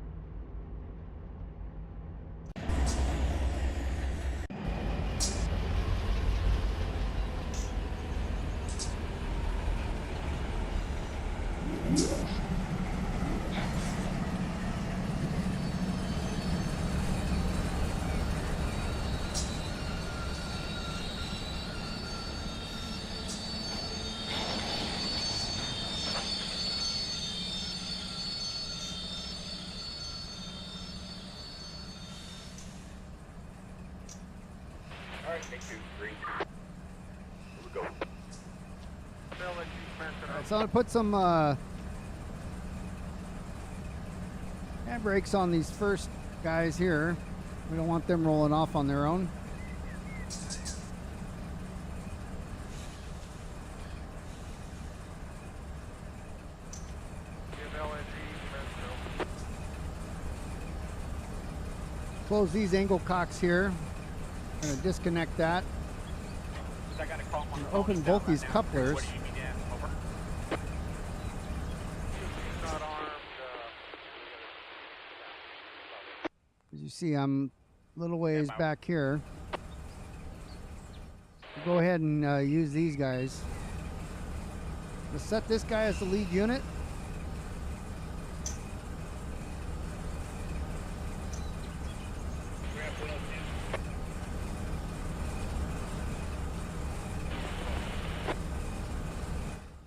All right, take 2, 3. Here we go. So I'm gonna put some handbrakes on these first guys here. We don't want them rolling off on their own. Close these angle cocks here. I'm gonna disconnect that. I got a call on the phone. Open He's both out these right now. couplers. What do you need me to over? Not armed. As you see, I'm a little ways back here. Go ahead and use these guys. Let's set this guy as the lead unit.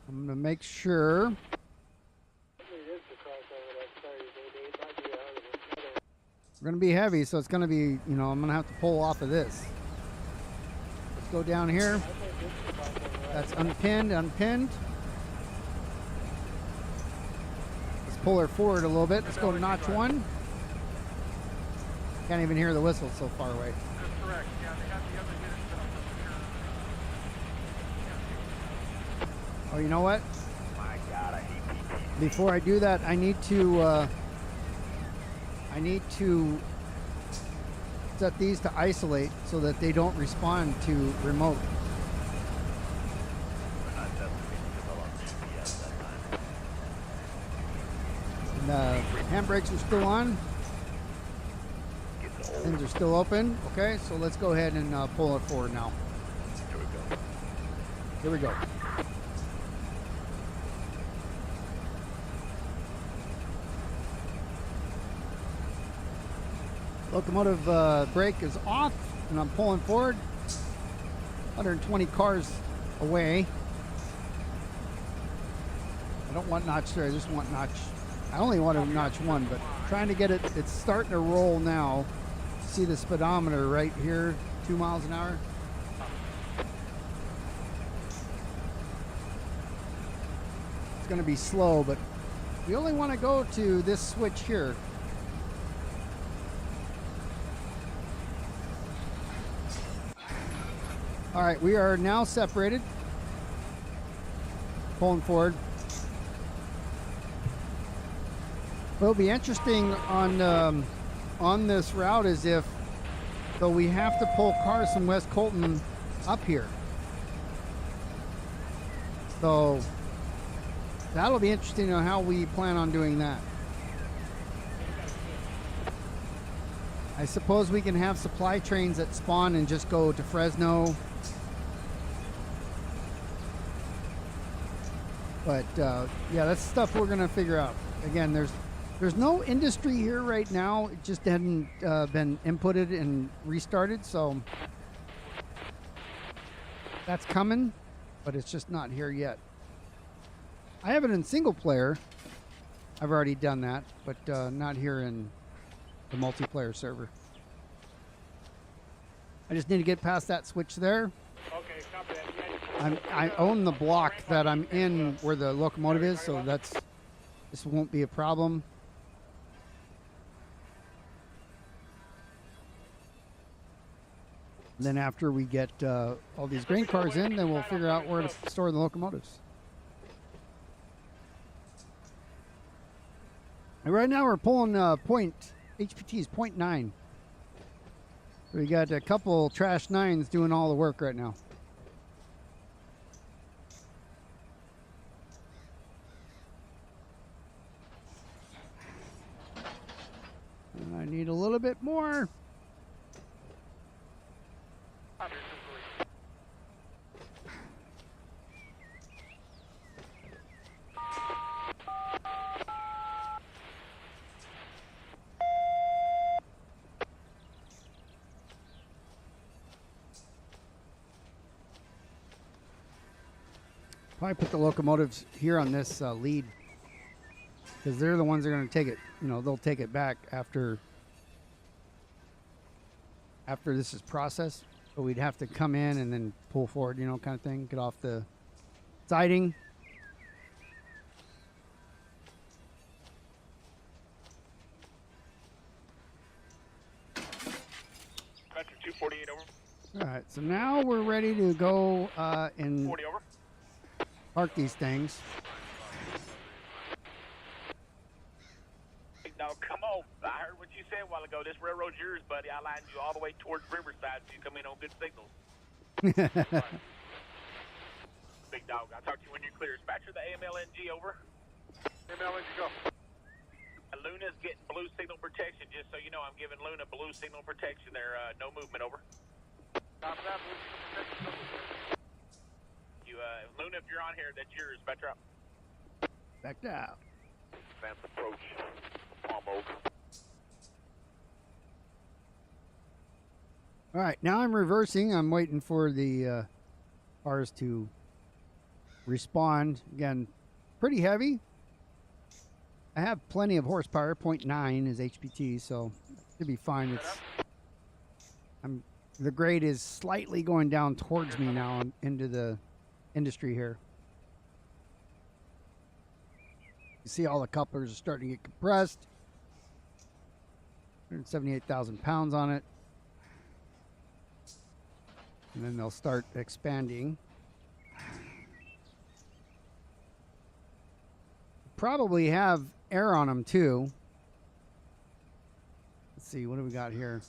I'm gonna make sure. We're gonna be heavy, so it's gonna be, you know, I'm gonna have to pull off of this. Let's go down here. That's unpinned. Let's pull her forward a little bit. Let's go to notch 1. Can't even hear the whistle so far away. That's correct. Yeah, they have the other units set up over here. Oh, you know what? My God, I hate PPs. Before I do that, I need to set these to isolate so that they don't respond to remote. We're not definitely develop GPS that time. And handbrakes are still on. Pins are still open. Okay, so let's go ahead and pull it forward now. Here we go. Here we go. Locomotive brake is off, and I'm pulling forward. 120 cars away. I don't want notch 3, I just want notch. I only want to notch 1, but trying to get it. It's starting to roll now. See the speedometer right here, 2 miles an hour. It's going to be slow, but we only want to go to this switch here. All right, we are now separated. Pulling forward. What'll be interesting on this route is if, so we have to pull cars from West Colton up here. So that'll be interesting on how we plan on doing that. I suppose we can have supply trains that spawn and just go to Fresno. But yeah, that's stuff we're gonna figure out. Again, there's no industry here right now. It just hadn't been inputted and restarted, so that's coming, but it's just not here yet. I have it in single player. I've already done that, but not here in the multiplayer server. I just need to get past that switch there. Okay, copy that. I own the block that I'm in where the locomotive is, so this won't be a problem. And then after we get all these grain cars in, then we'll figure out where to store the locomotives. And right now we're pulling HPT is 0.9. We got a couple trash 9s doing all the work right now. I need a little bit more. Probably put the locomotives here on this lead, because they're the ones that are going to take it. You know, they'll take it back after this is processed. But we'd have to come in and then pull forward, you know, kind of thing. Get off the siding. Country 248 over. All right, so now we're ready to go and 40 over. park these things. Now, come on. I heard what you said a while ago. This railroad's yours, buddy. I lined you all the way towards Riverside so you come in on good signals. Big dog. I'll talk to you when you're clear. Dispatcher, the AMLNG over. AMLNG, go. Luna's getting blue signal protection. Just so you know, I'm giving Luna blue signal protection there. No movement, over. Copy that. Blue signal protection. You, Luna, if you're on here, that's yours. Dispatcher out. Backed out. Advance approach. Palm over. All right, now I'm reversing. I'm waiting for the cars to respond. Again, pretty heavy. I have plenty of horsepower. 0.9 is HPT, so it should be fine. The grade is slightly going down towards me now into the industry here. You see all the couplers are starting to get compressed. 178,000 pounds on it. And then they'll start expanding. Probably have air on them too. Let's see, what do we got here?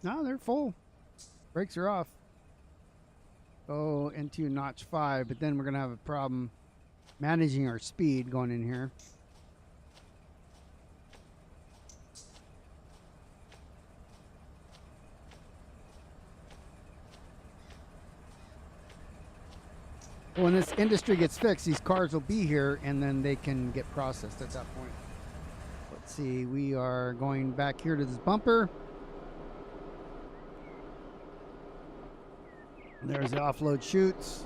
No, they're full. Brakes are off. Go into notch 5, but then we're going to have a problem managing our speed going in here. When this industry gets fixed, these cars will be here and then they can get processed at that point. Let's see, we are going back here to this bumper. There's the offload chutes.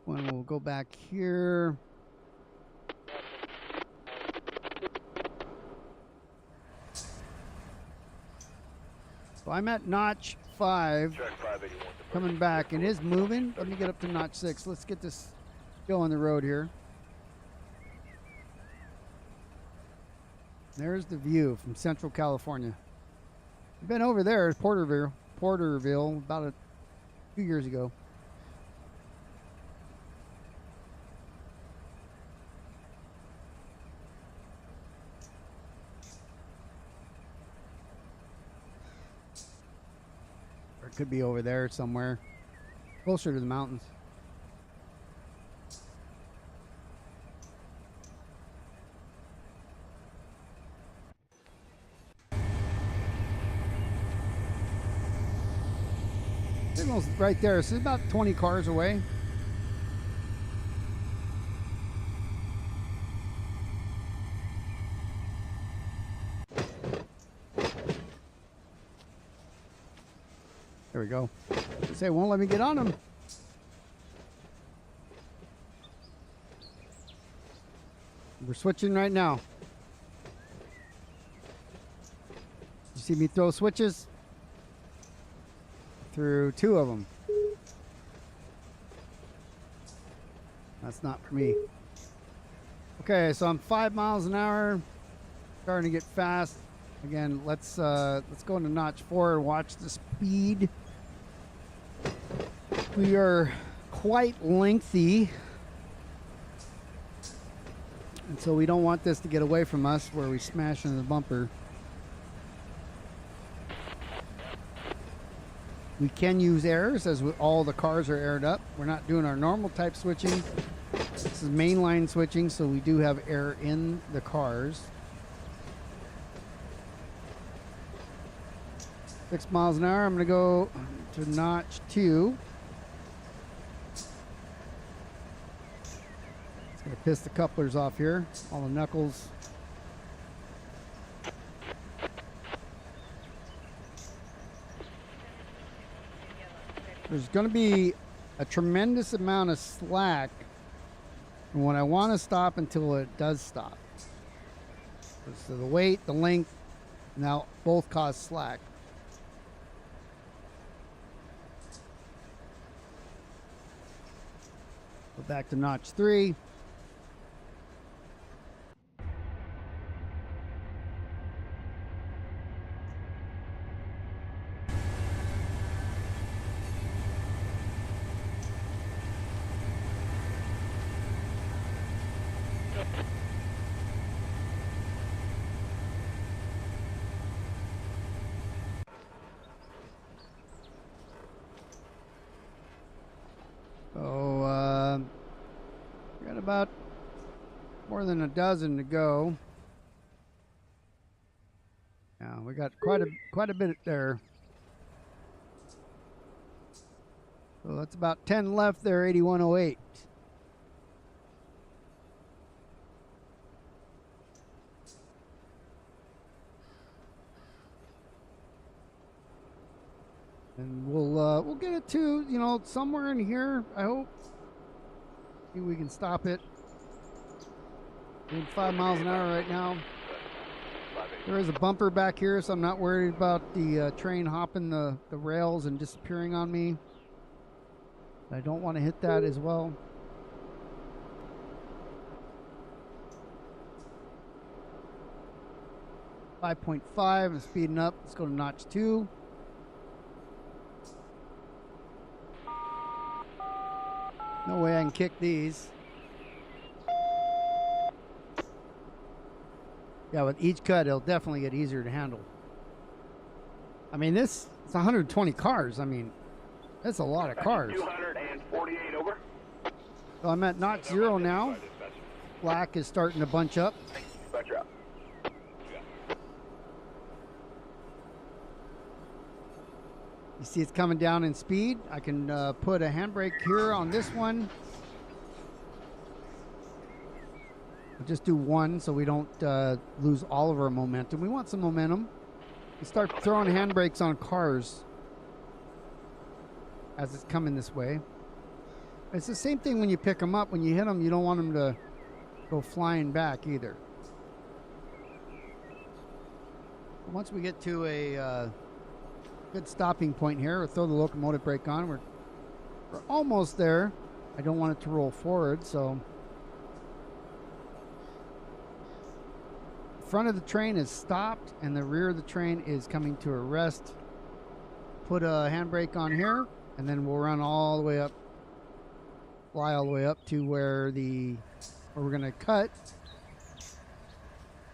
One will go back here. So I'm at notch 5. Coming back. It is moving. Let me get up to notch 6. Let's get this going the road here. There's the view from Central California. I've been over there, Porterville, about 2 years ago. Or it could be over there somewhere, closer to the mountains. Signal's right there, so it's about 20 cars away. There we go. Say it won't let me get on them. We're switching right now. You see me throw switches? Through 2 of them. That's not for me. Okay, so I'm 5 miles an hour, starting to get fast. Again, let's go into notch 4 and watch the speed. We are quite lengthy. And so we don't want this to get away from us where we smash into the bumper. We can use airs as all the cars are aired up. We're not doing our normal type switching. This is mainline switching, so we do have air in the cars. 6 miles an hour. I'm going to go to notch 2. It's going to piss the couplers off here. All the knuckles. There's going to be a tremendous amount of slack when I want to stop until it does stop. So the weight, the length, now both cause slack. Go back to notch 3. Got about more than a dozen to go. Yeah, we got quite a bit there. So that's about 10 left there, 8108. And we'll get it to, you know, somewhere in here, I hope. See if we can stop it. Doing 5 miles an hour right now. There is a bumper back here, so I'm not worried about the train hopping the rails and disappearing on me. I don't want to hit that as well. .5, I'm speeding up. Let's go to notch 2. No way I can kick these. Yeah, with each cut, it'll definitely get easier to handle. I mean, it's 120 cars. I mean, that's a lot of cars. 248 over. So I'm at notch 0 now. Black is starting to bunch up. Roger up. You see it's coming down in speed. I can put a handbrake here on this one. We'll just do one so we don't lose all of our momentum. We want some momentum. We start throwing handbrakes on cars as it's coming this way. It's the same thing when you pick them up. When you hit them, you don't want them to go flying back either. Once we get to a good stopping point here, we'll throw the locomotive brake on. We're almost there. I don't want it to roll forward, so the front of the train is stopped and the rear of the train is coming to a rest. Put a handbrake on here, and then we'll run all the way up, fly all the way up to where we're going to cut.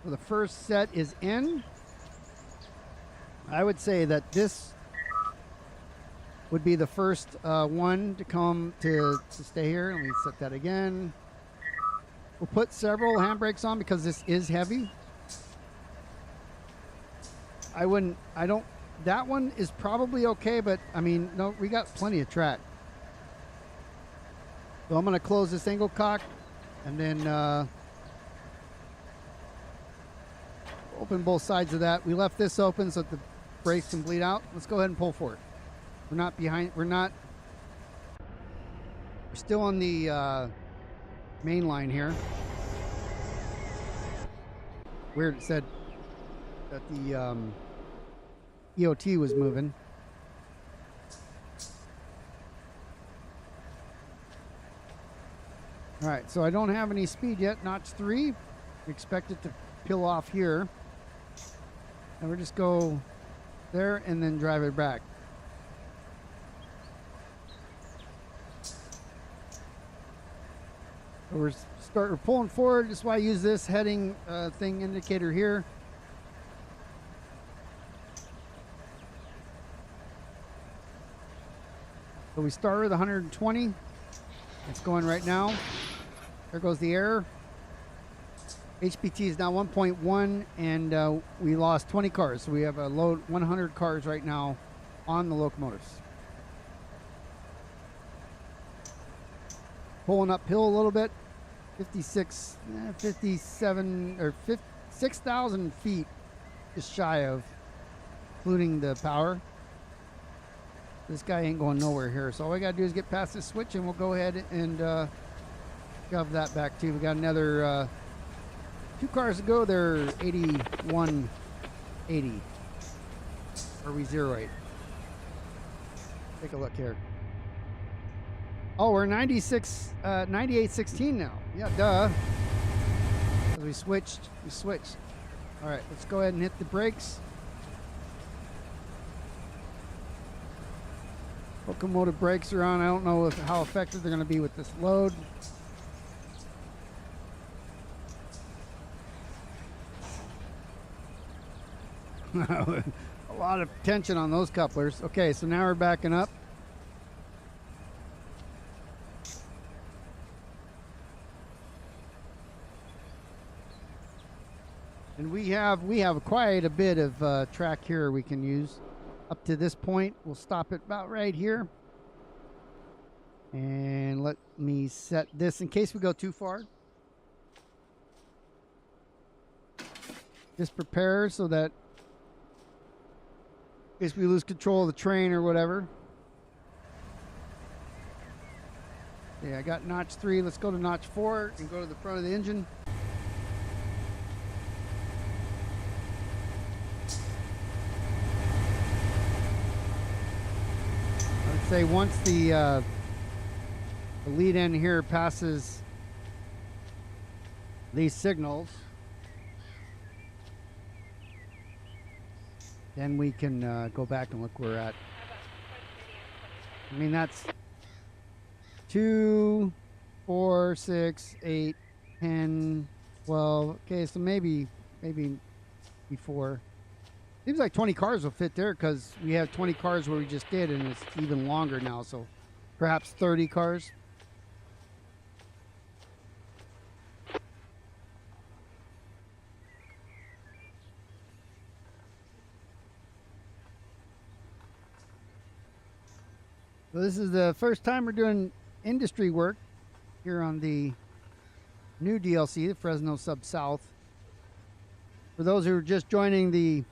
So the first set is in. I would say that this would be the first one to come to stay here. Let me set that again. We'll put several handbrakes on because this is heavy. That one is probably okay, but I mean, no, we got plenty of track. So I'm going to close this angle cock and then open both sides of that. We left this open so that the brakes can bleed out. Let's go ahead and pull for it. We're not behind. We're still on the main line here. Weird, it said that the EOT was moving. All right, so I don't have any speed yet. Notch 3. We expect it to peel off here. And we'll just go there and then drive it back. We're pulling forward. That's why I use this heading thing indicator here. So we start with 120. It's going right now. There goes the error. HPT is now 1.1, and we lost 20 cars. So we have a load 100 cars right now on the locomotives. Pulling uphill a little bit. 57 or 6,000 feet, just shy of, including the power. This guy ain't going nowhere here, so all we gotta do is get past this switch, and we'll go ahead and shove that back too. We got another 2 cars to go. They're 8180, or we 08. Take a look here. Oh, we're 9816 now. Yeah, duh. We switched. All right, let's go ahead and hit the brakes. Locomotive brakes are on. I don't know how effective they're going to be with this load. A lot of tension on those couplers. Okay, so now we're backing up. And we have quite a bit of track here we can use. Up to this point, we'll stop it about right here. And let me set this in case we go too far. Just prepare so that in case we lose control of the train or whatever. Yeah, I got notch 3. Let's go to notch 4 and go to the front of the engine. Say once the lead end here passes these signals, then we can go back and look where we're at. I mean, that's 2, 4, 6, 8, 10, 12. Okay, so maybe before. Seems like 20 cars will fit there because we have 20 cars where we just did, and it's even longer now, so perhaps 30 cars. So this is the first time we're doing industry work here on the new DLC, the Fresno Sub-South. For those who are just joining, the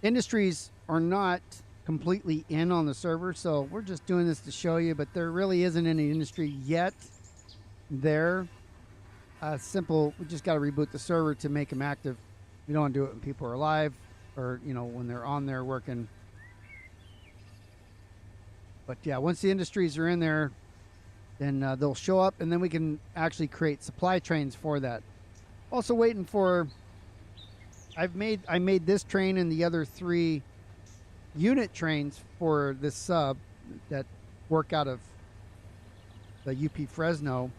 industries are not completely in on the server, so we're just doing this to show you, but there really isn't any industry yet there. Simple, we just got to reboot the server to make them active. We don't want to do it when people are alive or, you know, when they're on there working. But yeah, once the industries are in there, then they'll show up, and then we can actually create supply trains for that. Also waiting for, I made this train and the other 3 unit trains for this sub that work out of the UP Fresno.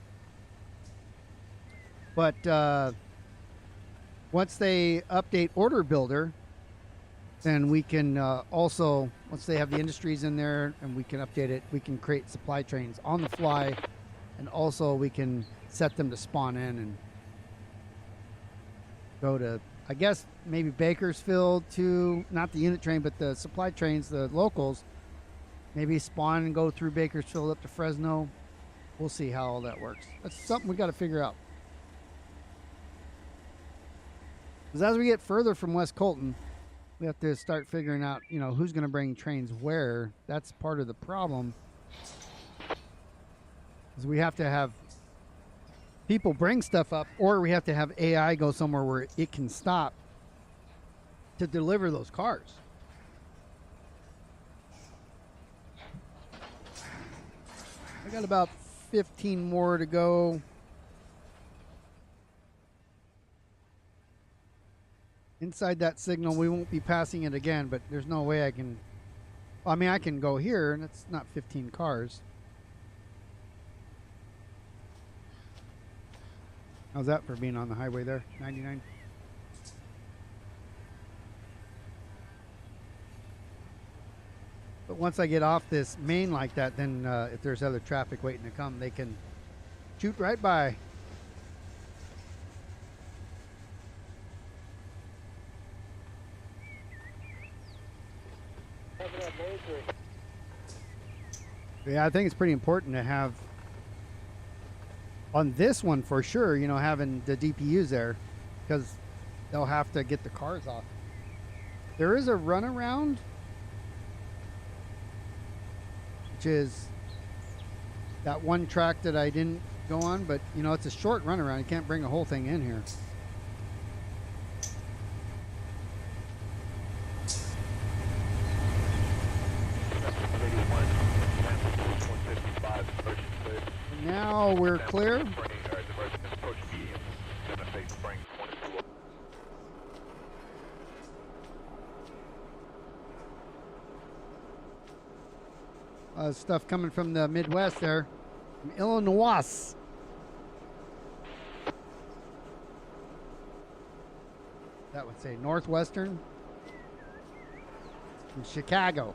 But once they update Order Builder, then we can also, once they have the industries in there and we can update it, we can create supply trains on the fly, and also we can set them to spawn in and go to, I guess, maybe Bakersfield to, not the unit train, but the supply trains, the locals, maybe spawn and go through Bakersfield up to Fresno. We'll see how all that works. That's something we got to figure out. Because as we get further from West Colton, we have to start figuring out, you know, who's going to bring trains where. That's part of the problem. Because we have to have people bring stuff up, or we have to have AI go somewhere where it can stop to deliver those cars. I got about 15 more to go. Inside that signal, we won't be passing it again, but there's no way I can, I mean, I can go here and it's not 15 cars. How's that for being on the highway there? 99. But once I get off this main like that, then if there's other traffic waiting to come, they can shoot right by. Yeah, I think it's pretty important to have on this one for sure, you know, having the DPUs there, because they'll have to get the cars off. There is a runaround, which is that one track that I didn't go on, but you know, it's a short runaround. You can't bring the whole thing in here. Now we're clear. Stuff coming from the Midwest there, from Illinois. That would say Northwestern. From Chicago.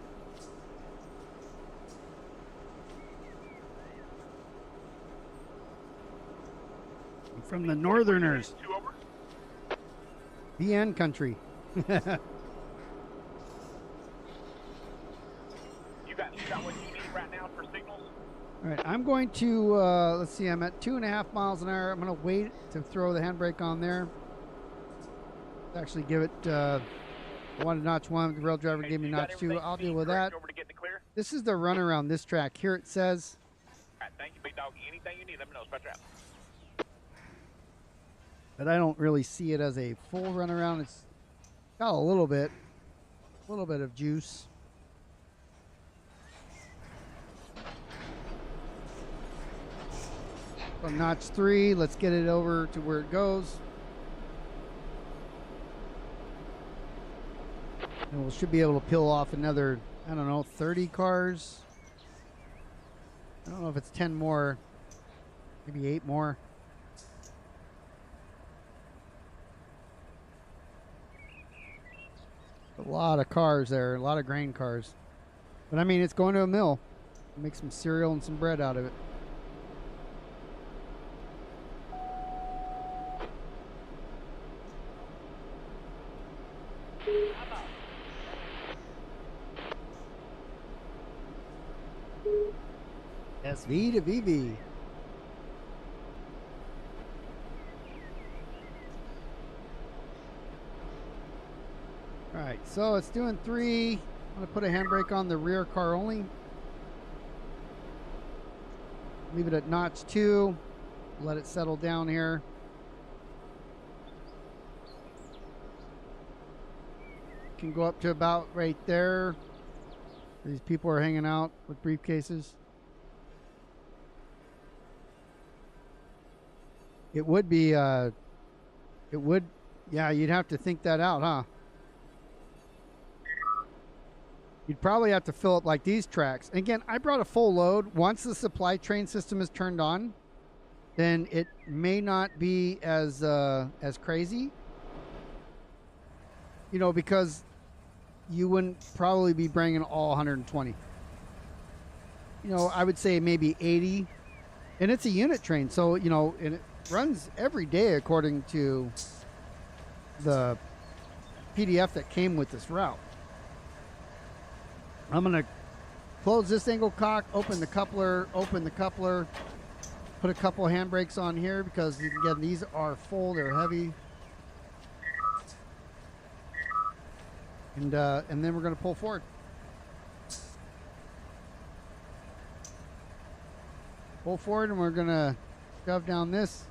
From the Northerners. BN country. You got what you need right now for signals? All right, I'm going to, let's see, I'm at 2.5 miles an hour. I'm going to wait to throw the handbrake on there. Actually give it, I wanted notch 1, the rail driver gave me notch 2. I'll deal with that. This is the runaround this track. Here it says. All right, thank you, big dog. Anything you need, let me know. Spot you out. But I don't really see it as a full runaround. It's got a little bit of juice. So notch 3, let's get it over to where it goes. And we should be able to peel off another, I don't know, 30 cars. I don't know if it's 10 more, maybe 8 more. A lot of cars there, a lot of grain cars. But I mean, it's going to a mill. Make some cereal and some bread out of it. SV to VV. All right, so it's doing 3. I'm going to put a handbrake on the rear car only. Leave it at notch 2. Let it settle down here. Can go up to about right there. These people are hanging out with briefcases. It would be, yeah, you'd have to think that out, huh? You'd probably have to fill up like these tracks. And again, I brought a full load. Once the supply train system is turned on, then it may not be as crazy. You know, because you wouldn't probably be bringing all 120. You know, I would say maybe 80. And it's a unit train, so, you know, and it runs every day according to the PDF that came with this route. I'm going to close this angle cock, open the coupler, put a couple handbrakes on here because, again, these are full, they're heavy. And then we're going to pull forward. Pull forward, and we're going to shove down this.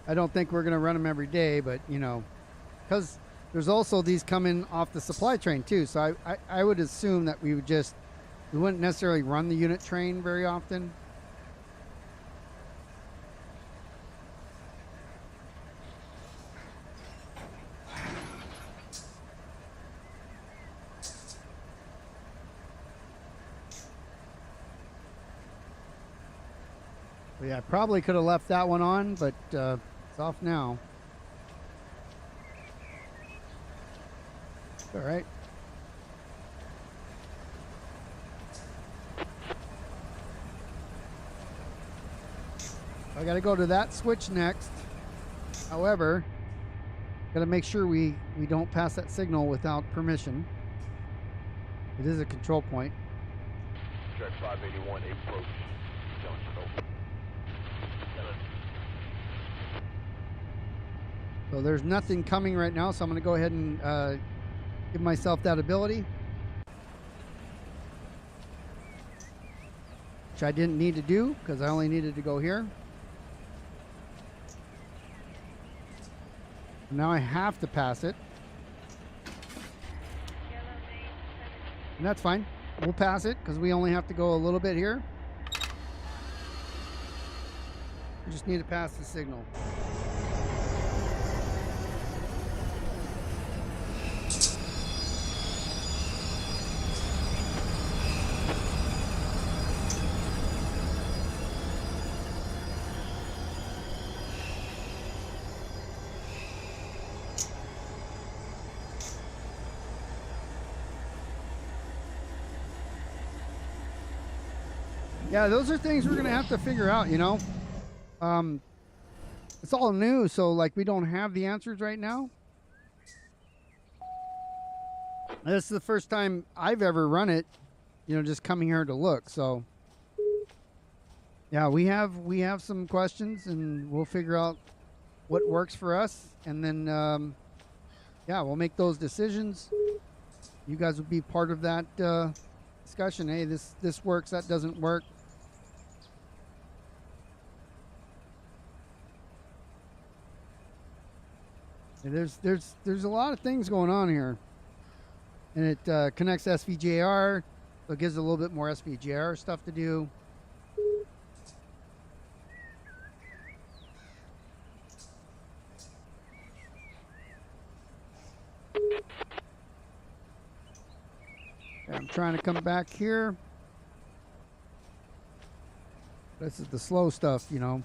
I don't think we're going to run them every day, but, you know, because there's also these coming off the supply train, too. So I would assume that we wouldn't necessarily run the unit train very often. So yeah, I probably could have left that one on, but it's off now. All right. I got to go to that switch next. However, got to make sure we don't pass that signal without permission. It is a control point. Track 581, approach. Junction open. So there's nothing coming right now, so I'm going to go ahead and give myself that ability. Which I didn't need to do because I only needed to go here. Now I have to pass it. And that's fine. We'll pass it because we only have to go a little bit here. We just need to pass the signal. Yeah, those are things we're going to have to figure out, you know. It's all new, so like we don't have the answers right now. This is the first time I've ever run it, you know, just coming here to look. So yeah, we have some questions and we'll figure out what works for us, and then yeah, we'll make those decisions. You guys will be part of that discussion. Hey, this works, that doesn't work. There's a lot of things going on here, and it connects SVJR, so it gives it a little bit more SVJR stuff to do. I'm trying to come back here. This is the slow stuff, you know.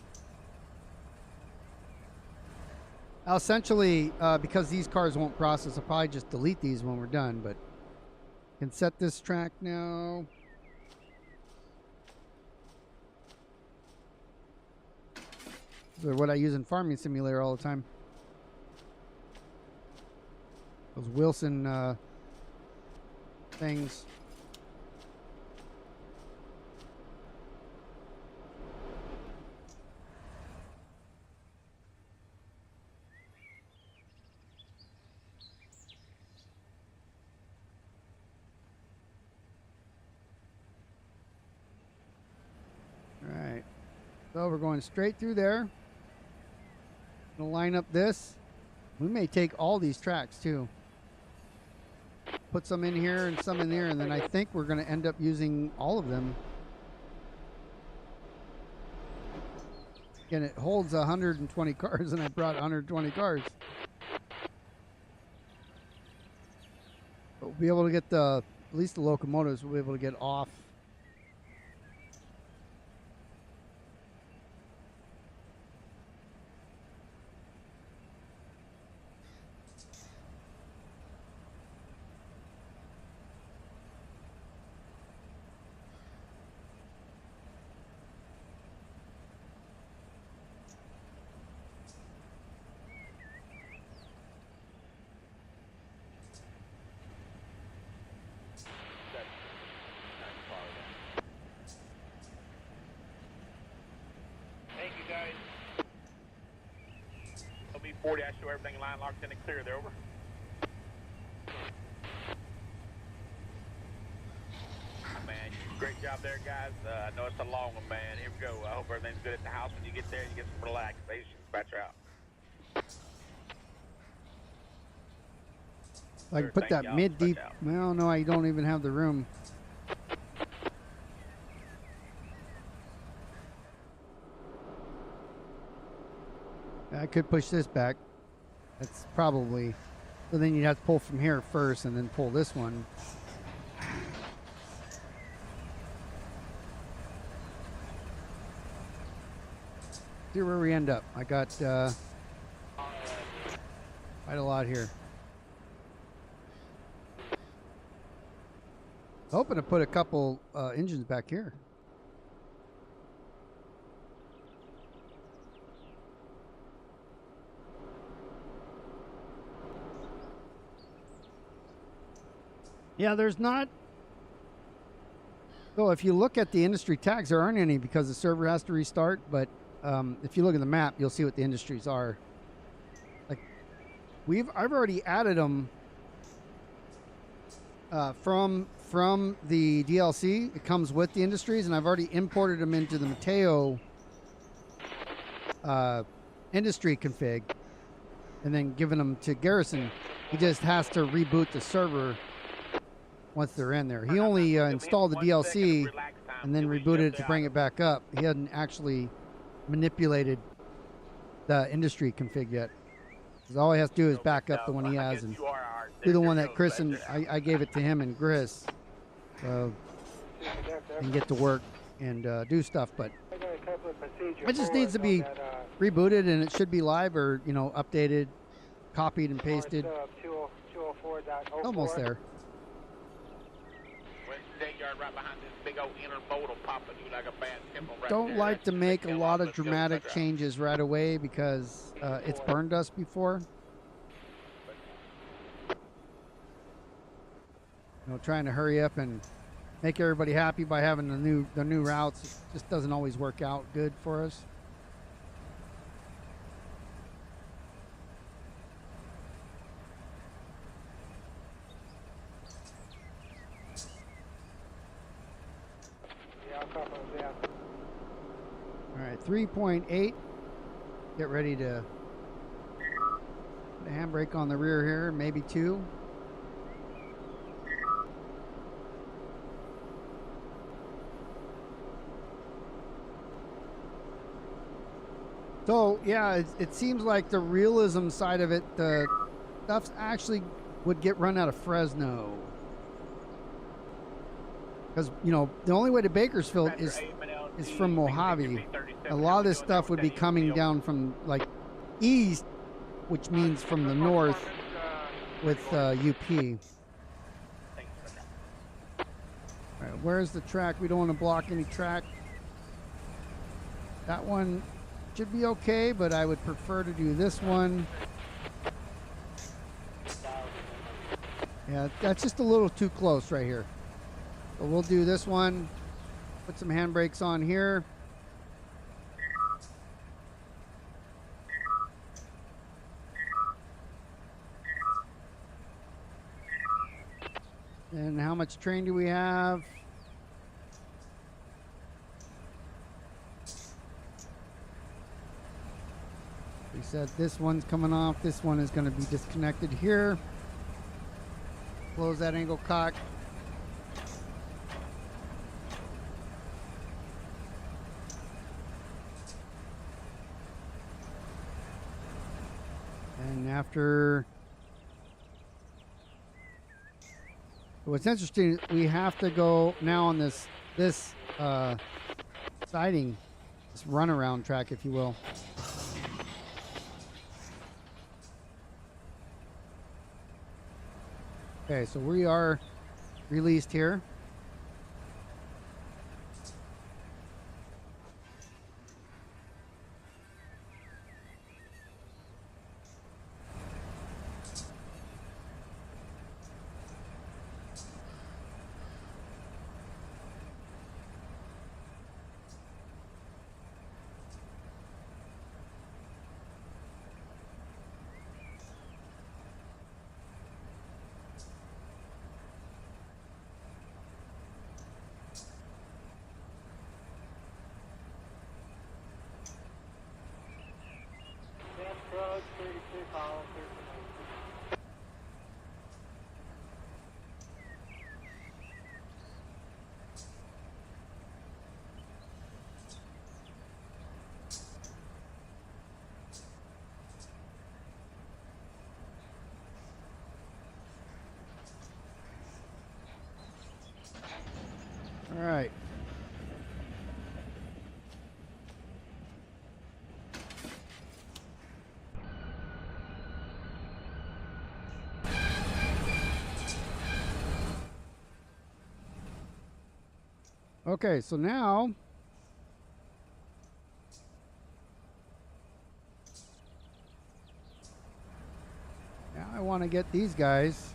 I'll essentially, because these cars won't process, I'll probably just delete these when we're done, but can set this track now. These are what I use in Farming Simulator all the time. Those Wilson things. Alright, so we're going straight through there. Gonna line up this. We may take all these tracks too. Put some in here and some in there, and then I think we're gonna end up using all of them. Again, it holds 120 cars, and I brought 120 cars. But we'll be able to get at least the locomotives, we'll be able to get off. Thank you, guys. LB40, I show everything line locked in and clear. They're over. Man, great job there, guys. I know it's a long one, man. Here we go. I hope everything's good at the house. When you get there, you get some relaxation. Dispatcher out. I can put that mid deep. Well, no, I don't even have the room. I could push this back. That's probably. So then you'd have to pull from here first and then pull this one. See where we end up. I got quite a lot here. Hoping to put a couple engines back here. Yeah, there's not. So if you look at the industry tags, there aren't any because the server has to restart. But if you look at the map, you'll see what the industries are. Like I've already added them from the DLC. It comes with the industries, and I've already imported them into the Mateo industry config, and then given them to Garrison. He just has to reboot the server once they're in there. He only installed the DLC and then rebooted it to bring it back up. He hadn't actually manipulated the industry config yet. Because all he has to do is back up the one he has and do the one that Chris and I gave it to him and Chris and get to work and do stuff. But it just needs to be rebooted, and it should be live or, you know, updated, copied and pasted. Almost there. Don't like to make a lot of dramatic changes right away because it's burned us before. You know, trying to hurry up and make everybody happy by having the new routes just doesn't always work out good for us. All right, 3.8. Get ready to put a handbrake on the rear here, maybe 2. So yeah, it seems like the realism side of it, the stuff actually would get run out of Fresno. Because, you know, the only way to Bakersfield is from Mojave. A lot of this stuff would be coming down from like east, which means from the north with UP. All right, where's the track? We don't want to block any track. That one should be okay, but I would prefer to do this one. Yeah, that's just a little too close right here. So we'll do this one. Put some handbrakes on here. And how much train do we have? We said this one's coming off. This one is going to be disconnected here. Close that angle cock. And after, what's interesting, we have to go now on this siding, this runaround track, if you will. Okay, so we are released here. All right. Okay, so now I want to get these guys.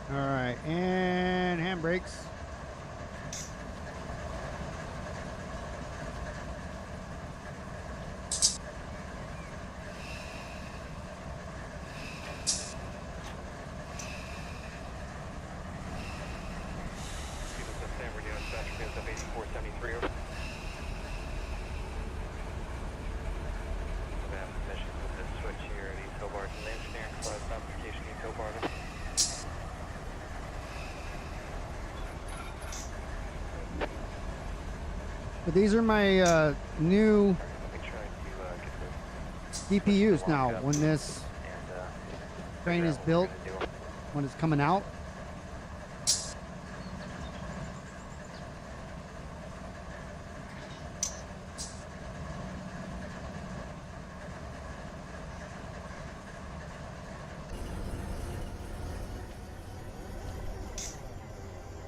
All right, and handbrakes. But these are my new DPUs now. When this train is built, when it's coming out.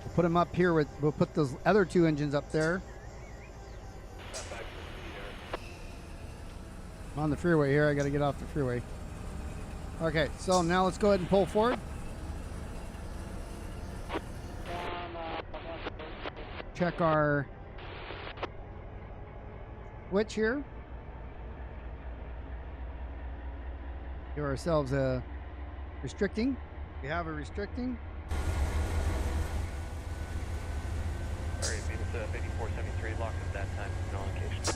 We'll put them up here with. We'll put those other two engines up there. I'm on the freeway here. I got to get off the freeway. Okay, so now let's go ahead and pull forward. Check our switch here. Give ourselves a restricting. We have a restricting. All right, Venus 8473, locked at that time, no location.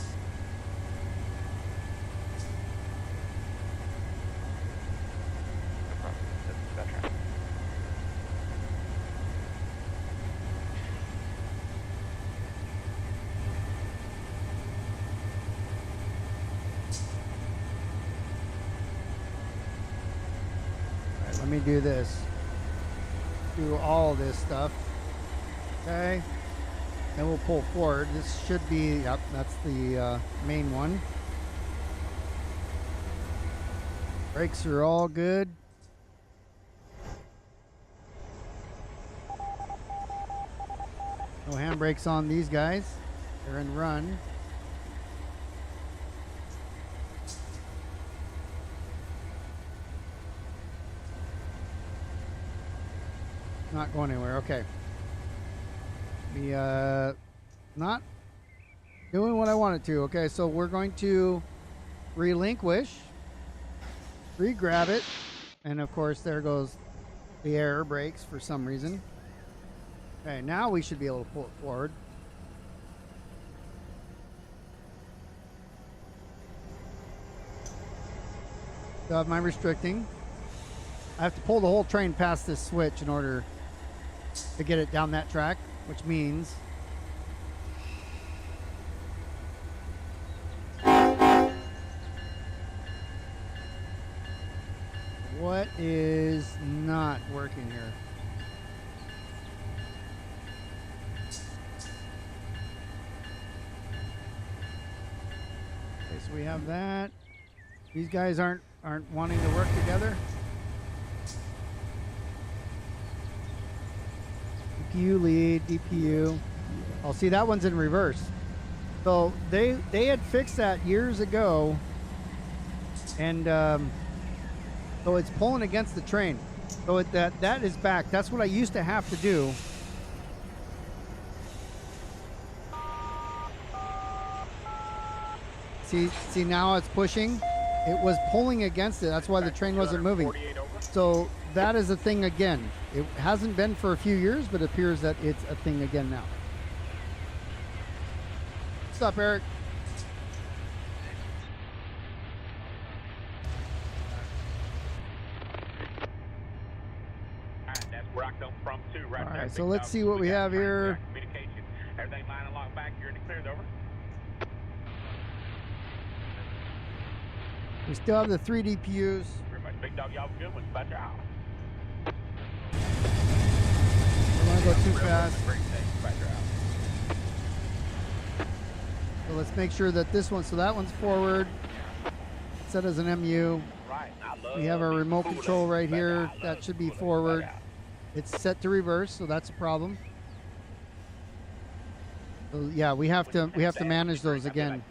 Let me do this. Do all this stuff. Okay. Then we'll pull forward. This should be, yep, that's the main one. Brakes are all good. No handbrakes on these guys. They're in run. Not going anywhere. Okay. Not doing what I wanted to. Okay, so we're going to relinquish, re-grab it, and of course there goes the air brakes for some reason. Okay, now we should be able to pull it forward. So I have my restricting. I have to pull the whole train past this switch in order to get it down that track, which means what is not working here? Okay, so we have that. These guys aren't wanting to work together. DPU lead, DPU. Oh, see, that one's in reverse. So they had fixed that years ago, and so it's pulling against the train. So that is back. That's what I used to have to do. See now it's pushing. It was pulling against it. That's why the train wasn't moving. So that is a thing again. It hasn't been for a few years, but it appears that it's a thing again now. What's up, Eric? Alright, that's where I come from too, right there. All right, so big let's dog. see what we got have train here. track communication. Everything line and lock back. You're in the cleared over. We still have the 3 DPUs. Pretty much, big dog. Y'all have a good one. About your hour. Don't want to go too fast. Great day. About your hour. So let's make sure that this one, so that one's forward, set as an MU. Right. I love We have our these remote cool control days. right Back here. out. I love That should be cool days. forward. Back out. It's set to reverse, so that's a problem. So yeah, we have to manage those again.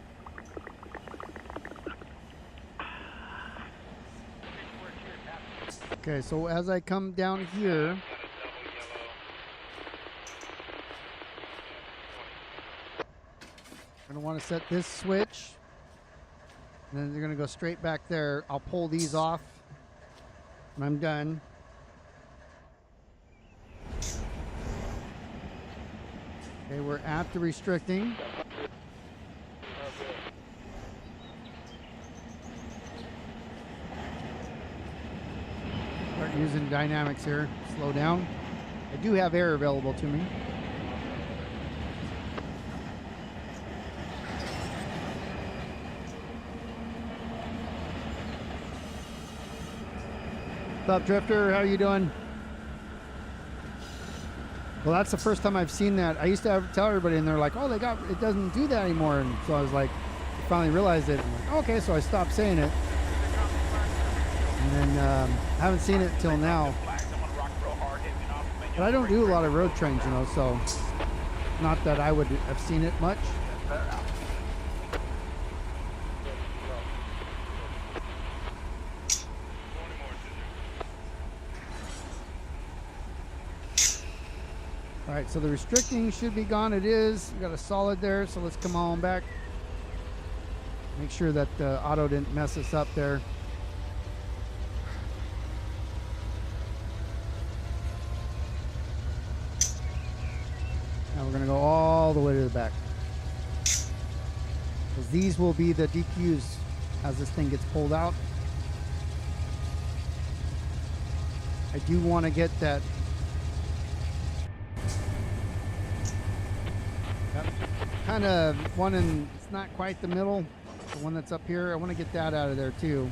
Okay, so as I come down here, I'm gonna want to set this switch, and then they're gonna go straight back there. I'll pull these off, and I'm done. Okay, we're at the restricting. Start using dynamics here. Slow down. I do have air available to me. What's up, Drifter? How you doing? Well, that's the first time I've seen that. I used to tell everybody, and they're like, "Oh, it doesn't do that anymore." And so I was like, I finally realized it. I'm like, okay, so I stopped saying it, and then I haven't seen it till now. But I don't do a lot of road trains, you know, so not that I would have seen it much. All right, so the restricting should be gone. It is. We got a solid there, so let's come on back. Make sure that the auto didn't mess us up there. Now we're gonna go all the way to the back, because these will be the DPUs as this thing gets pulled out. I do want to get that kind of one in, it's not quite the middle, the one that's up here. I want to get that out of there too.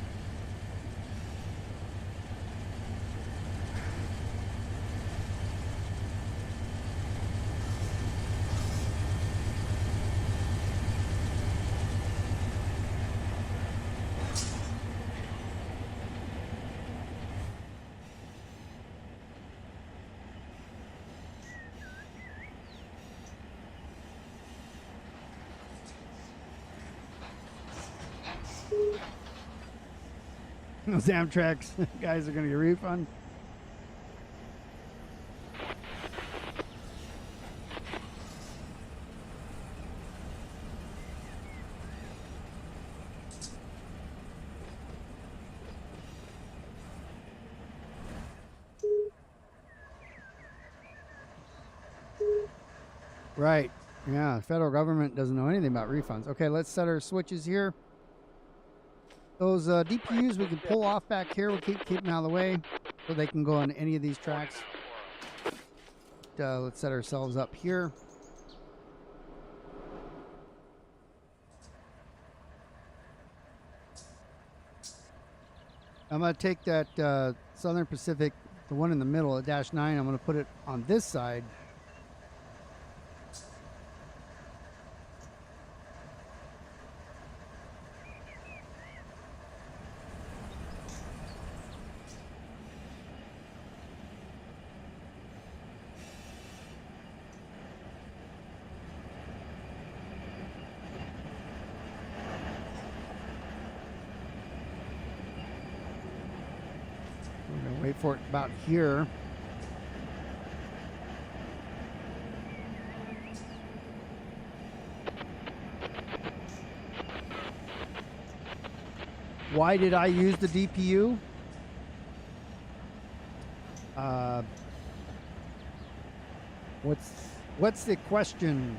Those Amtrak guys are going to get a refund. Right. Yeah, the federal government doesn't know anything about refunds. Okay, let's set our switches here. Those DPUs we can pull off back here. We'll keep them out of the way so they can go on any of these tracks. Let's set ourselves up here. I'm going to take that Southern Pacific, the one in the middle, the -9. I'm going to put it on this side. for it about here. Why did I use the DPU? What's the question?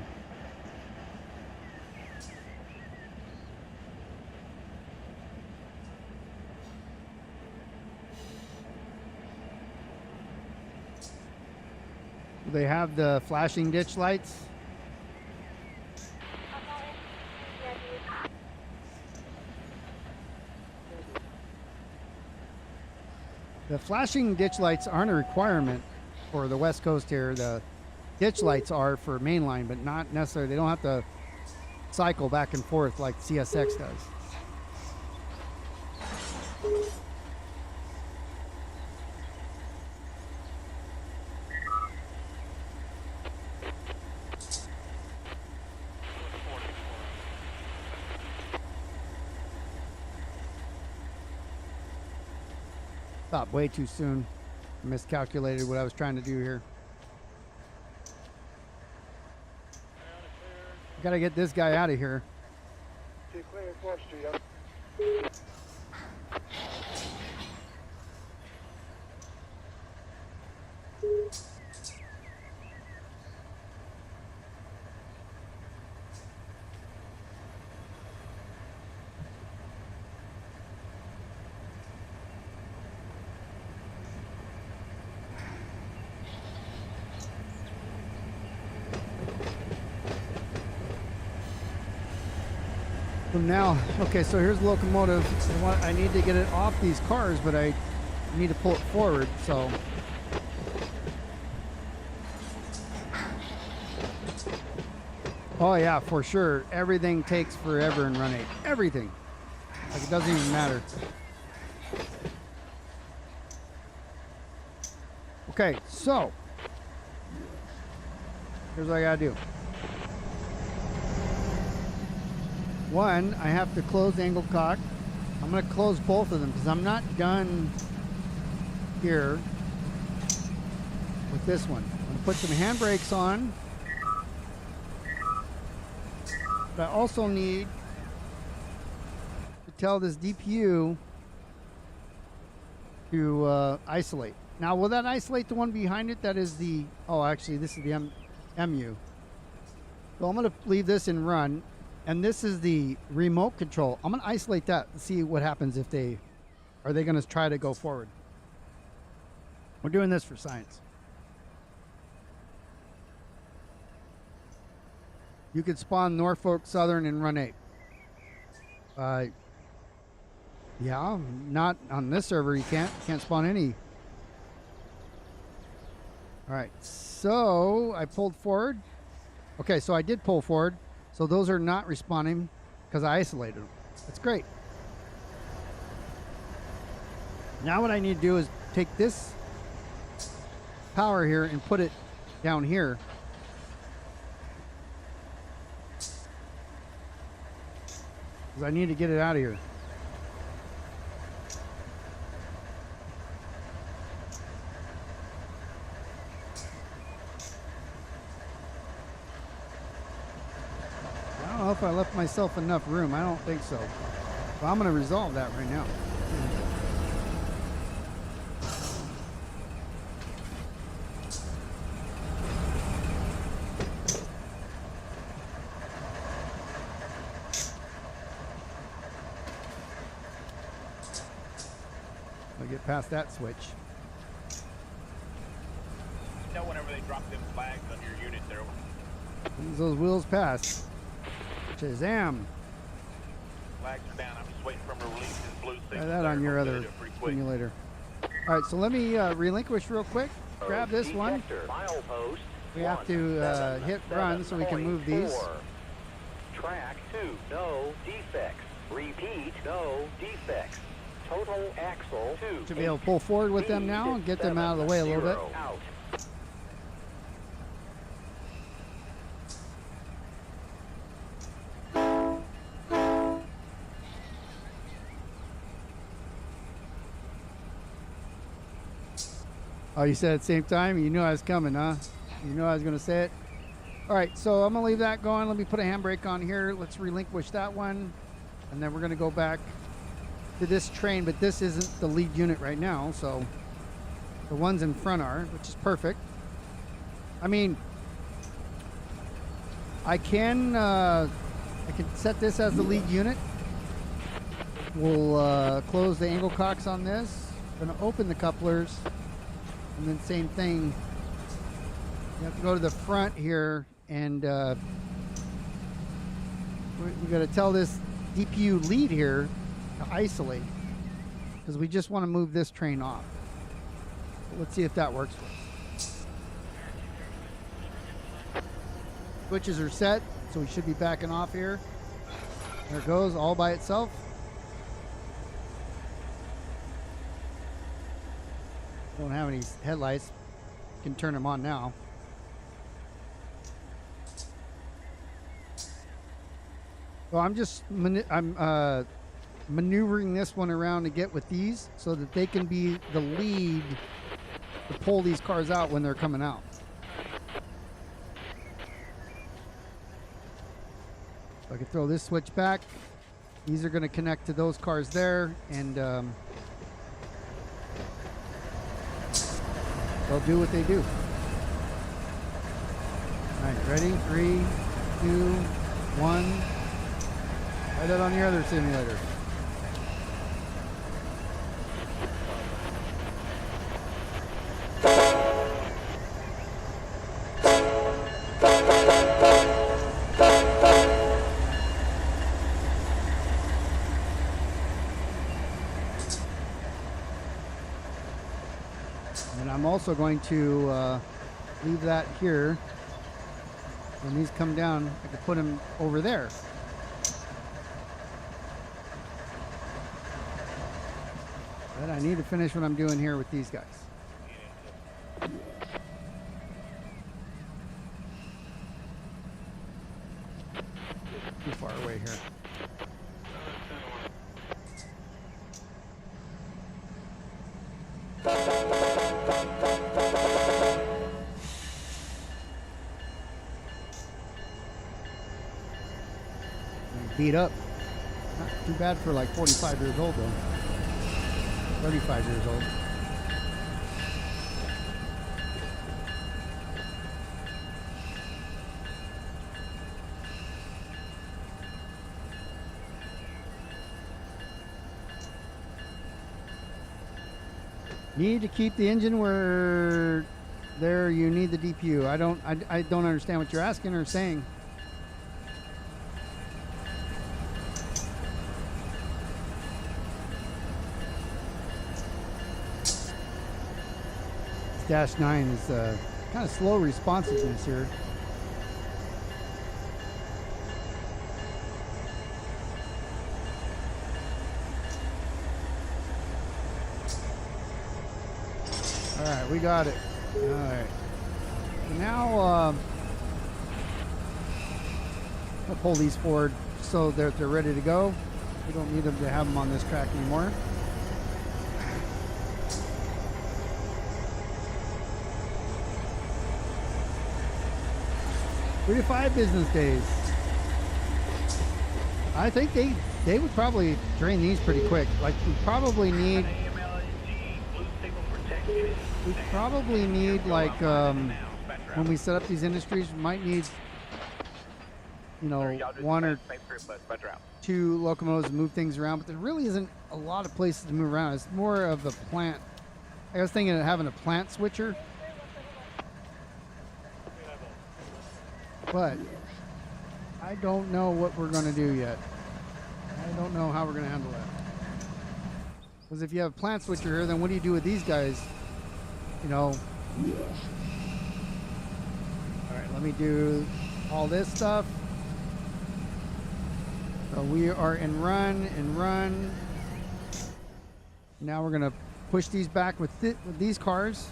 Do they have the flashing ditch lights? The flashing ditch lights aren't a requirement for the West Coast here. The ditch lights are for mainline, but not necessarily. They don't have to cycle back and forth like CSX does. Stopped way too soon. I miscalculated what I was trying to do here. Gotta get this guy out of here. So now, okay, so here's the locomotive. I need to get it off these cars, but I need to pull it forward, so. Oh yeah, for sure. Everything takes forever in Run 8. Everything. Like it doesn't even matter. Okay, so. Here's what I gotta do. One, I have to close angle cock. I'm going to close both of them because I'm not done here with this one. I'm going to put some handbrakes on. But I also need to tell this DPU to isolate. Now, will that isolate the one behind it? That is the, oh, actually, this is the MU. So I'm going to leave this in run. And this is the remote control. I'm going to isolate that and see what happens if are they going to try to go forward. We're doing this for science. You could spawn Norfolk Southern in Run 8. Yeah, not on this server. You can't spawn any. All right, so I pulled forward. Okay, so I did pull forward. So those are not responding because I isolated them. That's great. Now what I need to do is take this power here and put it down here. Because I need to get it out of here. I don't know if I left myself enough room. I don't think so. But I'm going to resolve that right now. I'll get past that switch. You know whenever they drop them flags on your unit there. As those wheels pass. Shazam! Flags are down. I'm just waiting for them to release this blue signal. Try that on your other simulator. All right, so let me relinquish real quick. Grab this one. We have to hit run so we can move these. Track 2, no defects. Repeat, no defects. Total axle 2. Should be able to pull forward with them now and get them out of the way a little bit. Out. Oh, you said at the same time? You knew I was coming, huh? You knew I was going to say it? All right, so I'm going to leave that going. Let me put a handbrake on here. Let's relinquish that one. And then we're going to go back to this train, but this isn't the lead unit right now, so the ones in front are, which is perfect. I mean, I can set this as the lead unit. We'll close the angle cocks on this. Gonna open the couplers, and then same thing. You have to go to the front here, and we got to tell this DPU lead here to isolate, because we just want to move this train off. So let's see if that works for us. Switches are set, so we should be backing off here. There it goes, all by itself. Don't have any headlights. Can turn them on now. So I'm just maneuvering this one around to get with these so that they can be the lead to pull these cars out when they're coming out. So I can throw this switch back. These are going to connect to those cars there, and they'll do what they do. All right, ready? 3, 2, 1. Try that on your other simulator. And I'm also going to leave that here. When these come down, I can put them over there. But I need to finish what I'm doing here with these guys. Too far away here. Beat up. Not too bad for like 45 years old though. 35 years old. Need to keep the engine where there you need the DPU. I don't understand what you're asking or saying. Dash 9 is kind of slow responsiveness here. All right, we got it. All right. Now, I'll pull these forward so that they're ready to go. We don't need them to have them on this track anymore. Three to 5 business days. I think they would probably drain these pretty quick. Like we probably need like when we set up these industries, we might need, you know, 1 or 2 locomotives to move things around, but there really isn't a lot of places to move around. It's more of a plant. I was thinking of having a plant switcher. But I don't know what we're going to do yet. I don't know how we're going to handle that. Because if you have a plant switcher here, then what do you do with these guys? You know. All right, let me do all this stuff. So we are in run. Now we're going to push these back with these cars.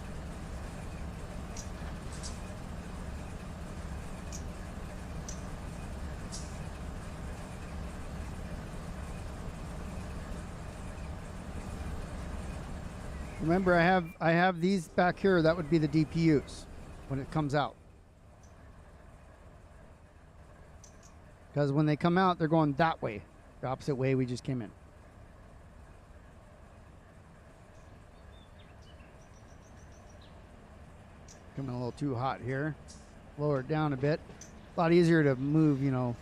Remember, I have these back here. That would be the DPUs when it comes out. Because when they come out, they're going that way, the opposite way we just came in. Coming a little too hot here. Lower it down a bit. A lot easier to move, you know.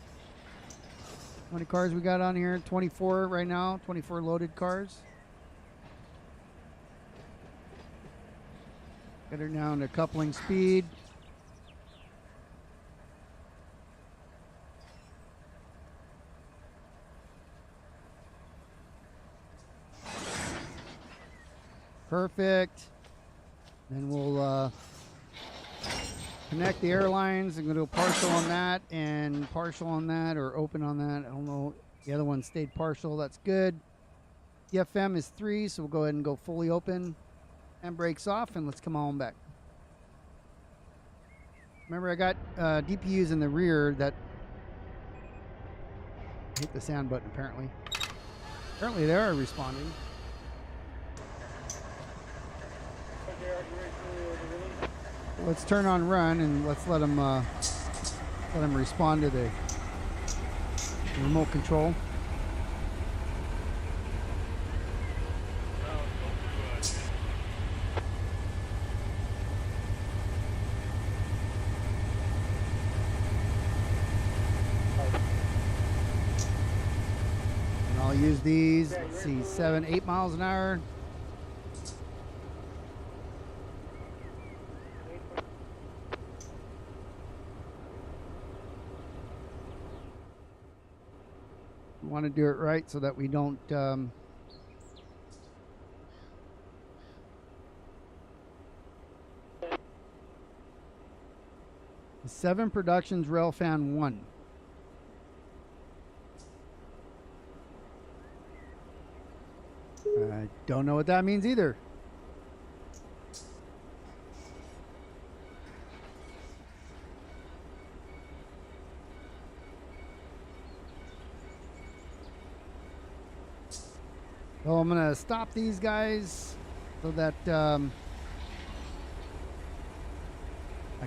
How many cars we got on here? 24 right now. 24 loaded cars. Get her down to coupling speed. Perfect. Then we'll connect the airlines. I'm going to do partial on that and partial on that, or open on that. I don't know. The other one stayed partial. That's good. The FM is 3, so we'll go ahead and go fully open. And brakes off, and let's come on back. Remember, I got DPUs in the rear that hit the sound button. Apparently they are responding. Let's turn on run and let's let them respond to the remote control. I'll use these. Let's see, 7, 8 miles an hour. We want to do it right so that we don't the 7 Productions Railfan 1. I don't know what that means either. So I'm going to stop these guys so that I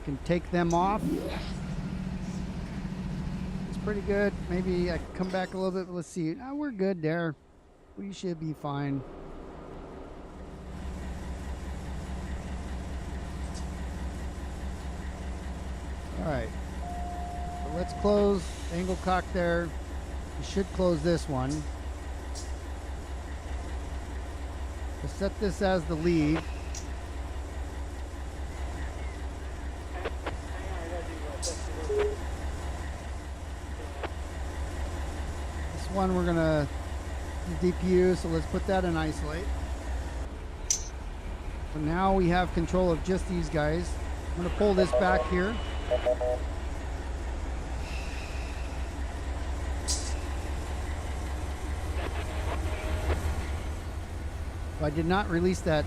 can take them off. It's pretty good. Maybe I can come back a little bit, but let's see. Oh, we're good there. We should be fine. All right. So let's close angle cock there. We should close this one. We'll set this as the lead. This one we're gonna DPU, so let's put that in isolate. So now we have control of just these guys. I'm gonna pull this back here. I did not release that.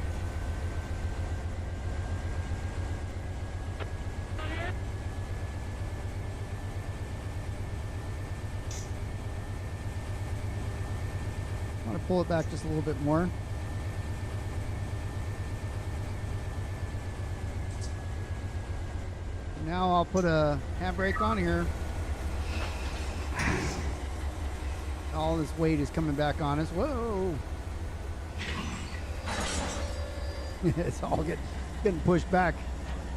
I want to pull it back just a little bit more. Now I'll put a handbrake on here. All this weight is coming back on us. Whoa! It's all getting pushed back.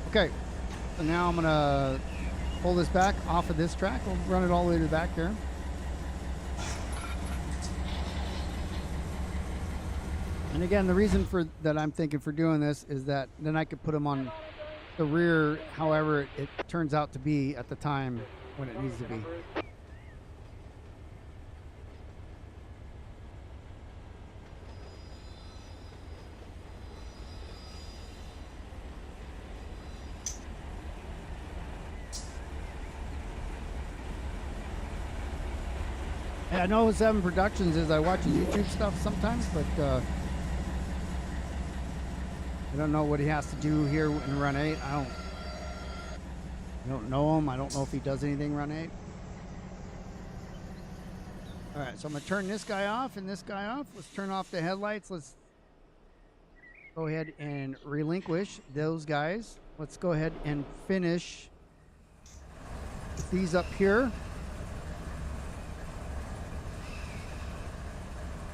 Okay, so now I'm gonna pull this back off of this track. We'll run it all the way to the back there. And again, the reason for that I'm thinking for doing this is that then I could put them on the rear however it turns out to be at the time when it needs to be. Yeah, I know 7 Productions is I watch his YouTube stuff sometimes, but I don't know what he has to do here in Run 8. I don't know him. I don't know if he does anything Run 8. All right, so I'm gonna turn this guy off and this guy off. Let's turn off the headlights. go ahead and relinquish those guys. Let's go ahead and finish these up here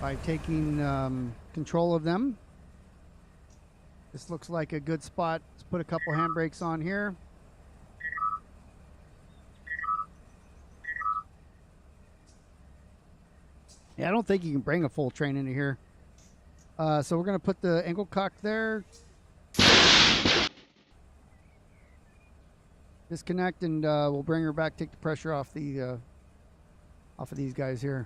by taking control of them. This looks like a good spot. Let's put a couple handbrakes on here. Yeah, I don't think you can bring a full train into here. So we're going to put the angle cock there. Disconnect, and we'll bring her back, take the pressure off the off of these guys here.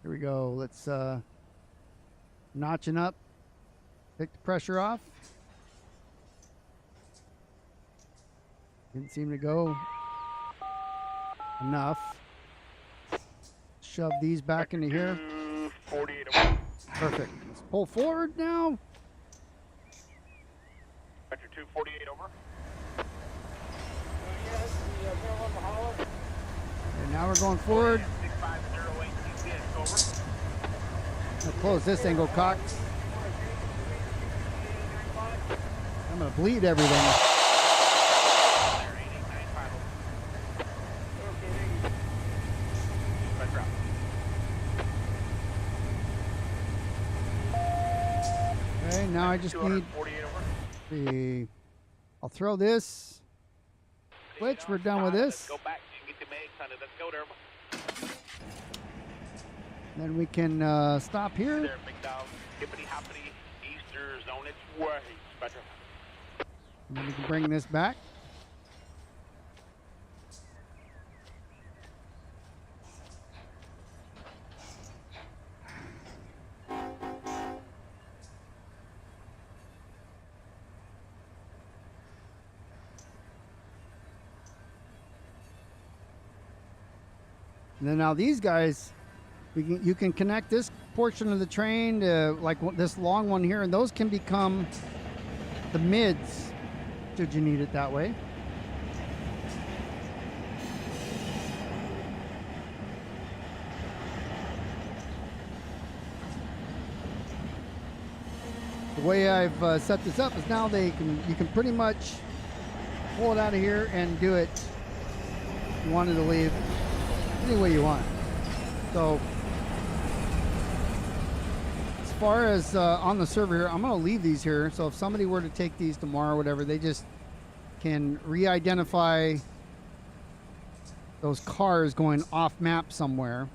Here we go. Let's notching up, take the pressure off. Didn't seem to go enough. Shove these back into here. 48 over. Perfect. Let's pull forward now. Vector 248 over. And now we're going forward. 6508 GSWAWGH over. I'm gonna close this angle cock. I'm gonna bleed everything. Okay, now I just need the. I'll throw this. Switch. We're done with this. Go back and get the mags on it. Let's go there. Then we can stop here. There, big dog. Hippity hoppity. Easter's on its way. Spectrum. And then we can bring this back. And then now these guys, you can connect this portion of the train to like this long one here, and those can become the mids should you need it that way. The way I've set this up is now you can pretty much pull it out of here and do it. If you wanted to leave any way you want. So as far as on the server here, I'm going to leave these here. So if somebody were to take these tomorrow or whatever, they just can re-identify those cars going off map somewhere.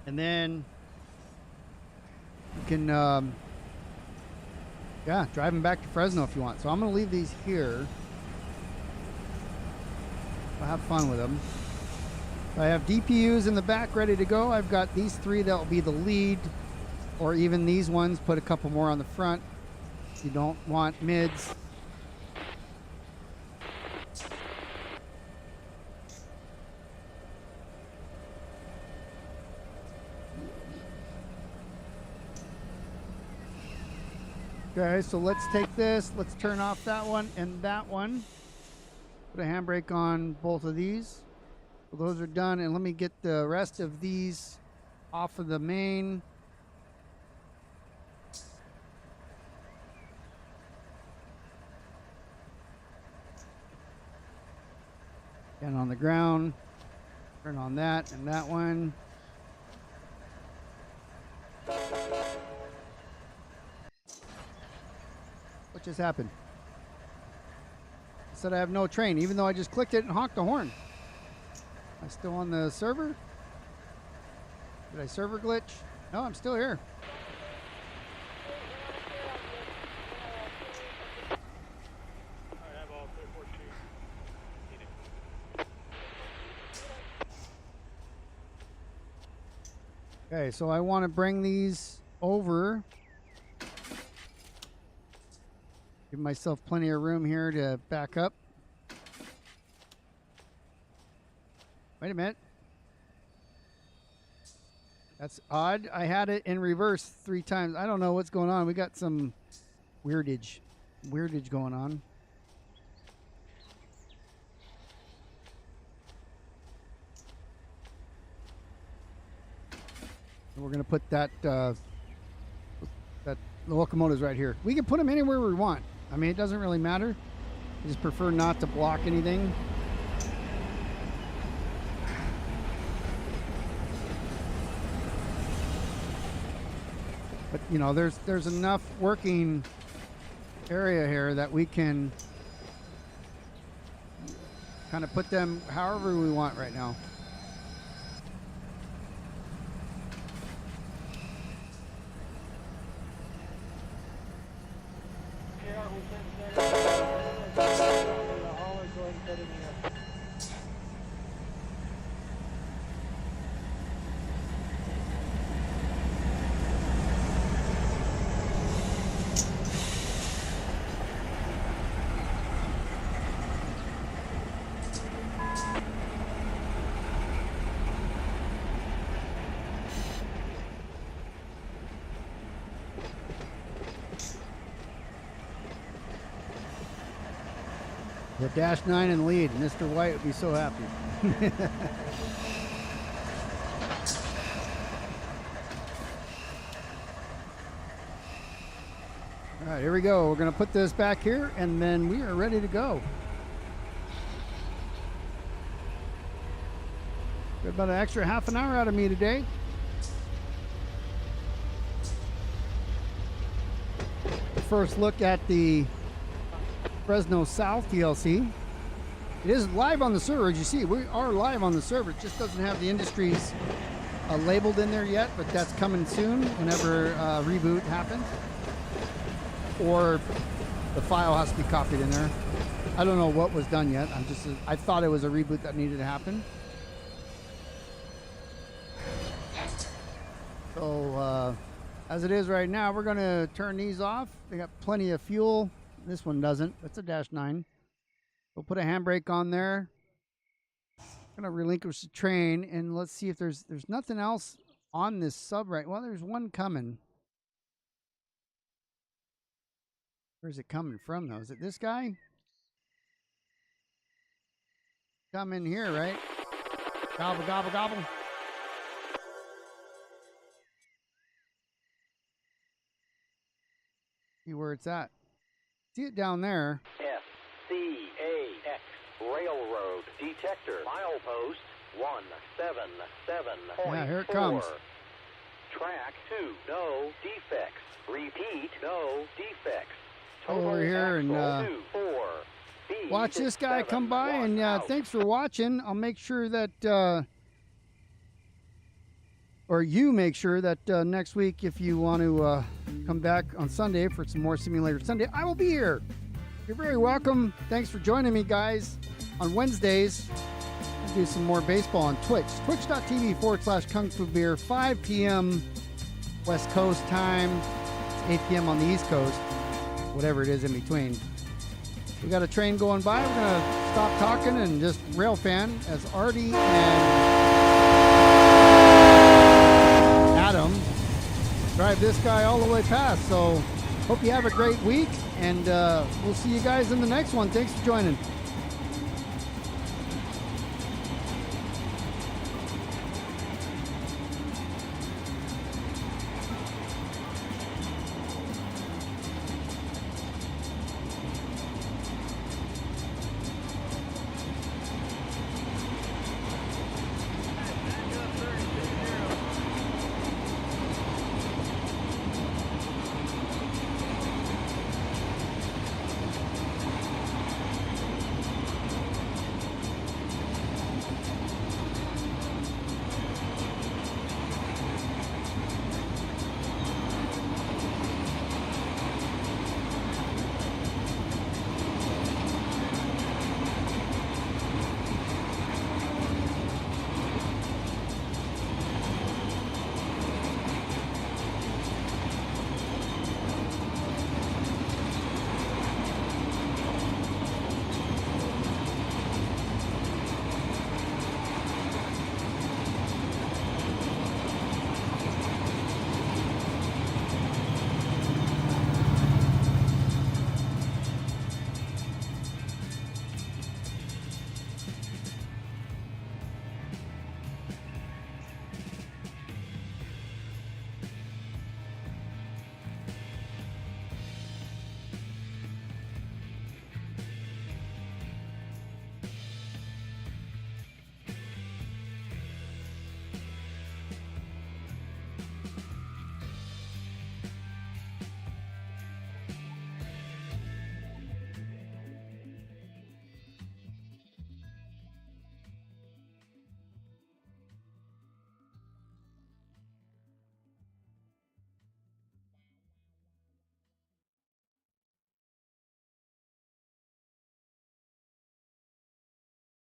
And then you can, yeah, drive them back to Fresno if you want. So I'm going to leave these here. I'll have fun with them. I have DPUs in the back ready to go. I've got these three that will be the lead, or even these ones. Put a couple more on the front. You don't want mids. Okay, so let's take this. Let's turn off that one and that one. Put a handbrake on both of these. So those are done, and let me get the rest of these off of the main. And on the ground. Turn on that and that one. What just happened? It said I have no train, even though I just clicked it and honked the horn. Am I still on the server? Did I server glitch? No, I'm still here. Okay, so I want to bring these over. Give myself plenty of room here to back up. Wait a minute. That's odd. I had it in reverse 3 times. I don't know what's going on. We got some weirdage going on. we're going to put that the locomotives right here. We can put them anywhere we want. I mean, it doesn't really matter. I just prefer not to block anything. But you know, there's enough working area here that we can kind of put them however we want right now. The -9 in the lead. Mr. White would be so happy. All right, here we go. We're going to put this back here, and then we are ready to go. Got about an extra half an hour out of me today. First look at the Fresno South DLC. It is live on the server, as you see. We are live on the server. It just doesn't have the industries labeled in there yet, but that's coming soon whenever reboot happens, or the file has to be copied in there. I don't know what was done yet. I thought it was a reboot that needed to happen. So as it is right now, we're going to turn these off. They got plenty of fuel. This one doesn't. That's a -9. We'll put a handbrake on there. I'm gonna relinquish the train, and let's see if there's nothing else on this sub right. Well, there's one coming. Where's it coming from though? Is it this guy? Come in here, right? Gobble, gobble, gobble. See where it's at. See it down there. SCAX Railroad Detector Milepost 177.4. Yeah, here it comes. Track 2, no defects. Repeat, no defects. Over here and 2, 4. watch this guy come by, and thanks for watching. I'll make sure that or you make sure that next week, if you want to come back on Sunday for some more Simulator Sunday, I will be here. You're very welcome. Thanks for joining me, guys. On Wednesdays, we'll do some more baseball on Twitch. Twitch.tv/KungfuBeer, 5 p.m. West Coast time. It's 8 p.m. on the East Coast. Whatever it is in between. We got a train going by. We're going to stop talking and just rail fan as Artie and Adam drive this guy all the way past. So hope you have a great week, and we'll see you guys in the next one. Thanks for joining.